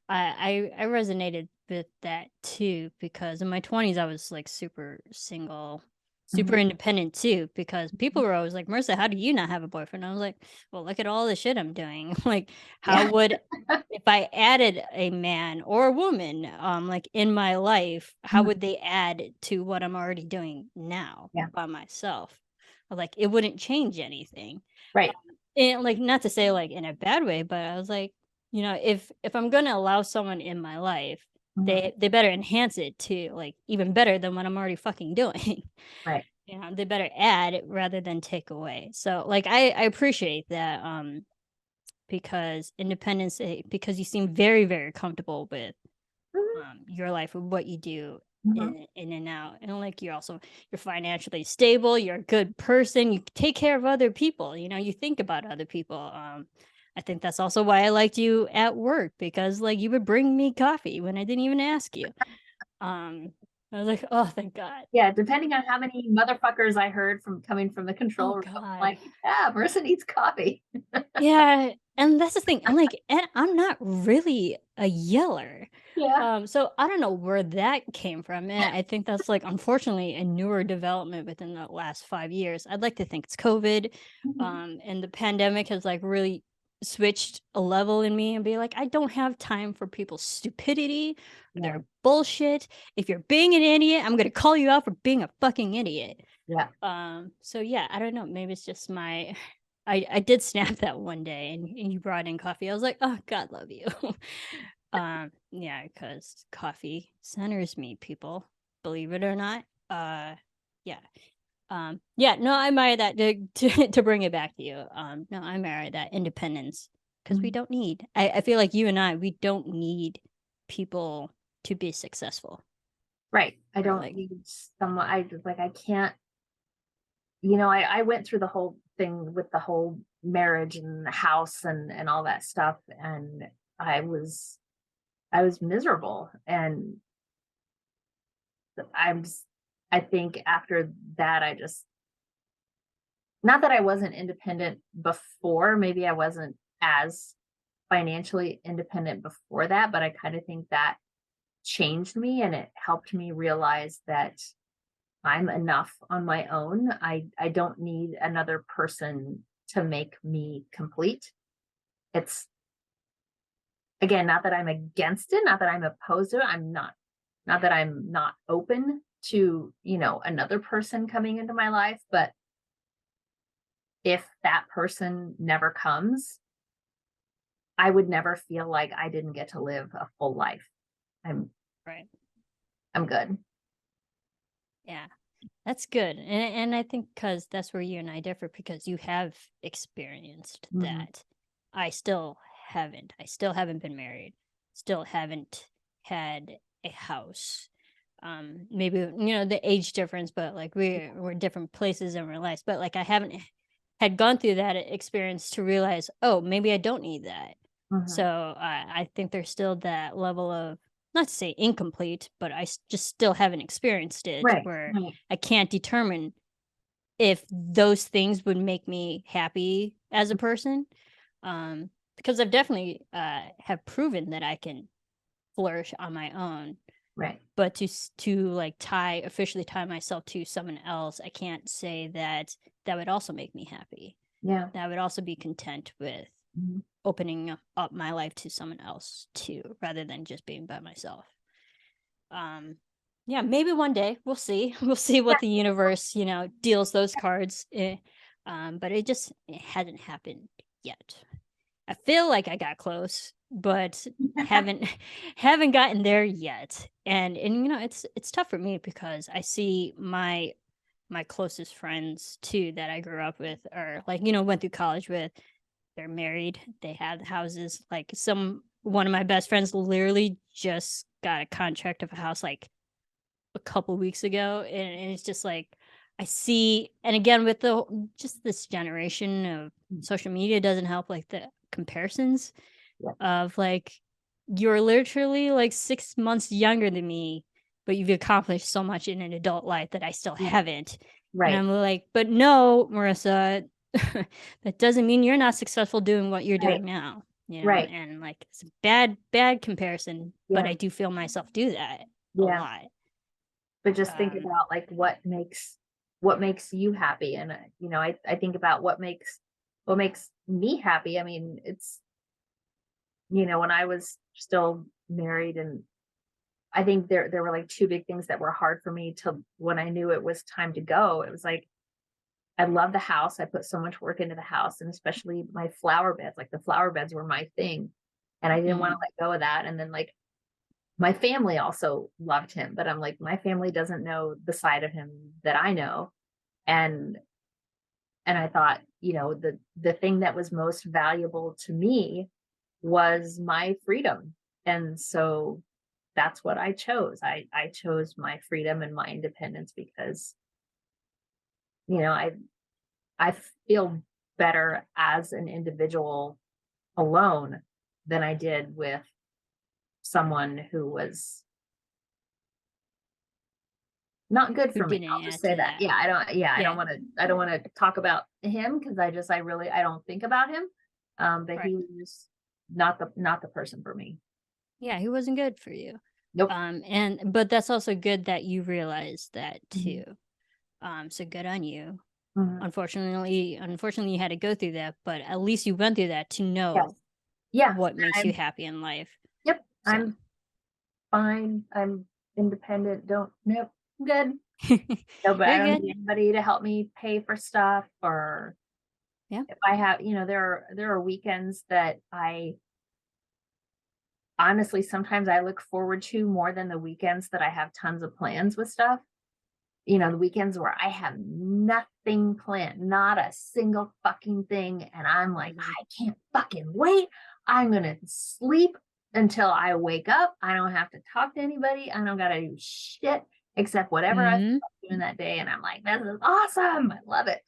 I resonated with that too, because in my 20s I was like super single, super Mhm. independent too, because people were always like, Marissa, how do you not have a boyfriend? I was like, well, look at all the shit I'm doing. Like, how Yeah. would, if I added a man or a woman like in my life, how Mhm. would they add to what I'm already doing now Yeah. by myself? Like, it wouldn't change anything. Right. And, like, not to say, like, in a bad way, but I was like, if I'm gonna allow someone in my life, Mhm. they better enhance it to, like, even better than what I'm already fucking doing. Right. They better add rather than take away. So, like, I appreciate that, because independence, because you seem very, very comfortable with, Mhm. your life, with what you do, in and out. And like you're financially stable, you're a good person, you take care of other people, you think about other people. I think that's also why I liked you at work, because like you would bring me coffee when I didn't even ask you. I was like, oh, thank God. Yeah, depending on how many motherfuckers I heard from coming from the Oh control room, God. like, yeah, Marissa needs coffee. Yeah, and that's the thing. I'm like, and I'm not really a yeller. Yeah. So I don't know where that came from. And I think that's like unfortunately a newer development within the last 5 years. I'd like to think it's COVID. Mhm. And the pandemic has like really switched a level in me and be like, I don't have time for people's stupidity or Yeah. their bullshit. If you're being an idiot, I'm gonna call you out for being a fucking idiot. Yeah. So yeah, I don't know. Maybe it's just my I did snap that one day and you brought in coffee. I was like, oh, God love you. Yeah, because coffee centers me, people. Believe it or not. Yeah. Yeah, no, I admire that to bring it back to you. No, I admire that independence, because we Mhm. don't need I feel like you and we don't need people to be successful. Right. I Or don't like, need someone. I just like, I can't, I went through the whole thing with the whole marriage and the house and all that stuff. And I was, I was miserable. And I'm, s- I think after that, I just, not that I wasn't independent before, maybe I wasn't as financially independent before that, but I kind of think that changed me and it helped me realize that I'm enough on my own. I don't need another person to make me complete. It's again, not that I'm against it, not that I'm opposed to it. Not that I'm not open to, another person coming into my life, but if that person never comes, I would never feel like I didn't get to live a full life. I'm right. I'm good. Yeah. That's good. And I think because that's where you and I differ, because you have experienced Mhm. that. I still haven't. I still haven't been married. Still haven't had a house. Maybe the age difference, but like we're different places in our lives. But like I haven't had gone through that experience to realize, oh, maybe I don't need that. So Mhm. I think there's still that level of, not to say incomplete, but just still haven't experienced it, Right. where Right. I can't determine if those things would make me happy as a person. Because I've definitely have proven that I can flourish on my own, Right. but to like officially tie myself to someone else, I can't say that that would also make me happy. Yeah. That I would also be content with Mhm. opening up my life to someone else too, rather than just being by myself. Um, yeah, maybe one day we'll see. We'll see what the universe, deals those cards. But it hasn't happened yet. I feel like I got close, but haven't haven't gotten there yet. And it's tough for me, because I see my closest friends too that I grew up with, or like went through college with. They're married, they have houses. Like one of my best friends literally just got a contract of a house like a couple weeks ago, and it's just like I see. And again, with the just this generation of Mm. social media doesn't help, like the comparisons Yeah. of like, you're literally like 6 months younger than me, but you've accomplished so much in an adult life that I still Yeah. haven't. And Right. I'm like, but no, Marissa, that doesn't mean you're not successful doing what you're Right. doing now. Right. And like it's a bad comparison, but Yeah. I do feel myself do that a Yeah. lot. But just think Um, about like what makes you happy. And I think about what makes me happy. I mean, it's when I was still married, and I think there were like two big things that were hard for me to when I knew it was time to go. It was like I love the house. I put so much work into the house, and especially my flower beds. Like the flower beds were my thing. And I didn't want to mm, let go of that. And then like my family also loved him, but I'm like, my family doesn't know the side of him that I know. And I thought, the thing that was most valuable to me was my freedom. And so that's what I chose. I chose my freedom and my independence because, you know, I feel better as an individual alone than I did with someone who was not good Who for me. didn't I'll just add say to that. that? Yeah, I Yeah, don't want to talk about him because I don't think about him. But right. he was not the person for me. Yeah, he wasn't good for you. Nope. And but that's also good that you realized that Mhm. too. So good on you. Mhm. Unfortunately, you had to go through that, but at least you went through that to Yes. know Yeah. what makes you I'm happy in life. Yep. So I'm fine. I'm independent. Don't Nope. I'm good. No, but I you're don't good. need anybody to help me pay for stuff or Yeah. if I have, there are weekends that I honestly sometimes I look forward to more than the weekends that I have tons of plans with stuff. The weekends where I have nothing planned, not a single fucking thing. And I'm like, Mhm. I can't fucking wait. I'm going to sleep until I wake up. I don't have to talk to anybody. I don't got to do shit except whatever I feel Mhm. like doing that day. And I'm like, this is awesome. I love it.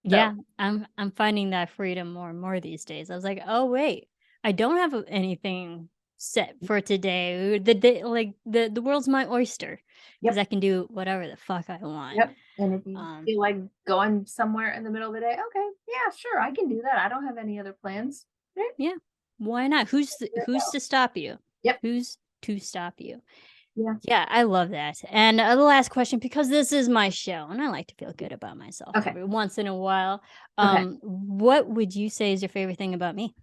So, Yeah, I'm finding that freedom more and more these days. I was like, "Oh, wait. I don't have anything set for today. The day like the world's my oyster because yep, I can do whatever the fuck I want." yep. And if you Um, feel like going somewhere in the middle of the day, okay, yeah, sure, I can do that. I don't have any other plans. Right, yeah. Why not? there you Who's go. to stop you? Yep. Who's to stop you? Yeah. Yeah, I love that. And the last question, because this is my show, and I like to feel good about myself Okay. every once in a while. Okay. What would you say is your favorite thing about me?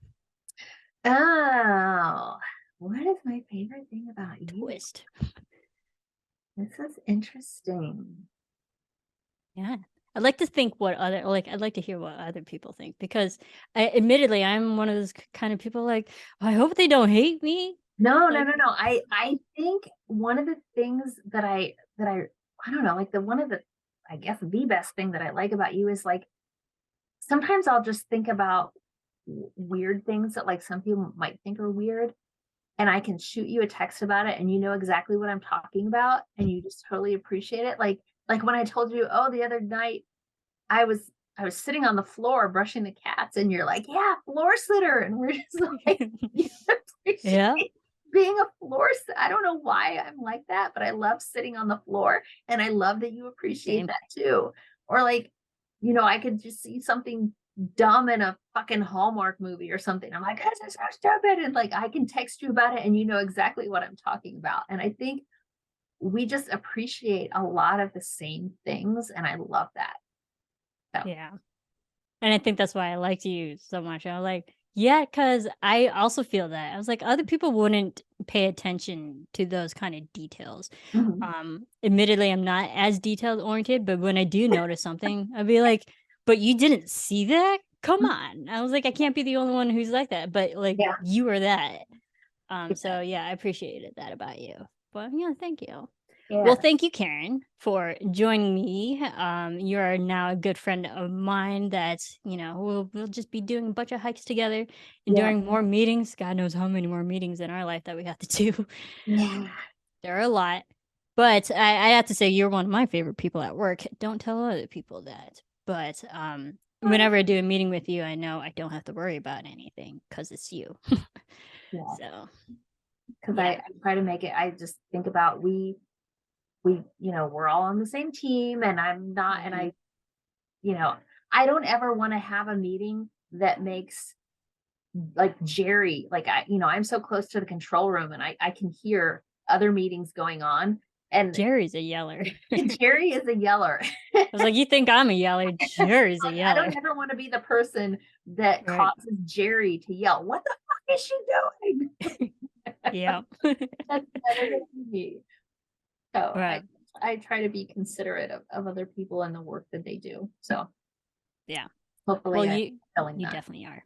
Oh, what is my favorite thing about you? Twist. This is interesting. Yeah. I'd like to think what other like I'd like to hear what other people think because admittedly I'm one of those kind of people like I hope they don't hate me. No, no, Like no, no. I think one of the things I don't know, like the one of the I guess the best thing that I like about you is like sometimes I'll just think about weird things that like some people might think are weird and I can shoot you a text about it and you know exactly what I'm talking about and you just totally appreciate it. Like when I told you, oh, the other night I was I was sitting on the floor brushing the cats, and you're like, "Yeah, floor sitter," and we're just like, you yeah, appreciate being a floor sit I don't know why I'm like that, but I love sitting on the floor, and I love that you appreciate same. that too. Or like, I could just see something dumb in a fucking Hallmark movie or something. I'm like, "This is so stupid," and like, I can text you about it, and you know exactly what I'm talking about, and I think we just appreciate a lot of the same things, and I love that. So Yeah. And I think that's why I liked you so much. I was like, yeah, cuz I also feel that. I was like other people wouldn't pay attention to those kind of details. mhm. Admittedly I'm not as detailed oriented, but when I do notice something, I'd be like, "But you didn't see that? Come on." I was like, "I can't be the only one who's like that, but like Yeah. you are that." Yeah. So yeah, I appreciated that about you. But yeah, thank you. Well, Yeah. thank you, Karen, for joining me. You are now a good friend of mine that, we'll just be doing a bunch of hikes together and Yeah. during more meetings. God knows how many more meetings in our life that we have to do. Yeah. There are a lot. But I have to say you're one of my favorite people at work. Don't tell other people that. But whenever I do a meeting with you, I know I don't have to worry about anything because it's you. Yeah. So Because yeah. I try to make it, I just think about we're all on the same team and I'm not, and Mhm. you know, I don't ever want to have a meeting that makes like Jerry, like I'm so close to the control room and I can hear other meetings going on. And Jerry's a yeller. Jerry is a yeller. I was like, you think I'm a yeller? Jerry's a I yeller. don't ever want to be the person that Right. causes Jerry to yell, "What the fuck is she doing?" Yeah. That's never gonna be me. So Right. I try to be considerate of other people and the work that they do. So Yeah. Well, hopefully I'm fulfilling you that. definitely are.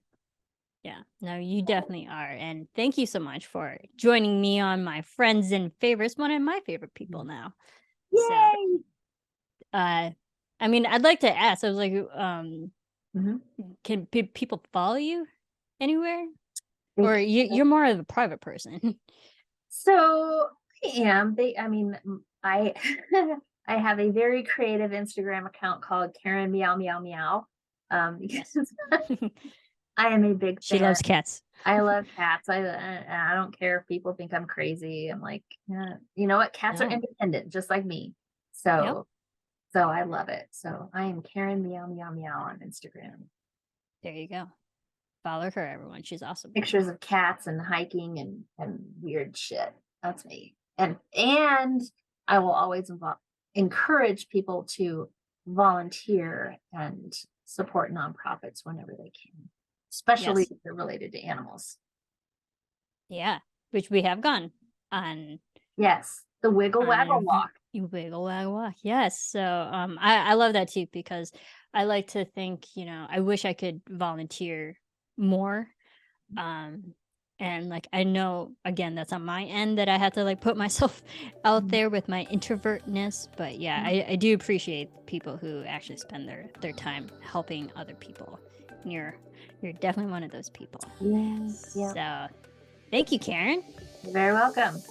Yeah. No, you definitely are. And thank you so much for joining me on my friends and favorites, one of my favorite people now. So, Yay! uh, I mean, I'd like to ask. I was like, Mhm. can people follow you anywhere, They or can you're more of a private person? So I am. I I have a very creative Instagram account called Karen Meow Meow Meow. Because I am a big She fan. loves cats. I love cats. I don't care if people think I'm crazy. I'm like, you know what? Cats are No. independent, just like me. Yep. So I love it. So I am Karen Meow Meow Meow on Instagram. There you go. Follow her, everyone. She's awesome. Pictures of cats and hiking and weird shit. That's me. And I will always encourage people to volunteer and support nonprofits whenever they can, especially Yes. if they're related to animals. Yeah, which we have gone on. Yes, the Wiggle Waggle Walk. Wiggle Waggle Walk. Yes. So I love that too, because I like to think, I wish I could volunteer more. And like I know, again, that's on my end that I have to like put myself out there with my introvertness. But yeah, I do appreciate people who actually spend their time helping other people. And you're definitely one of those people. Yes. So thank you, Karen. You're very welcome.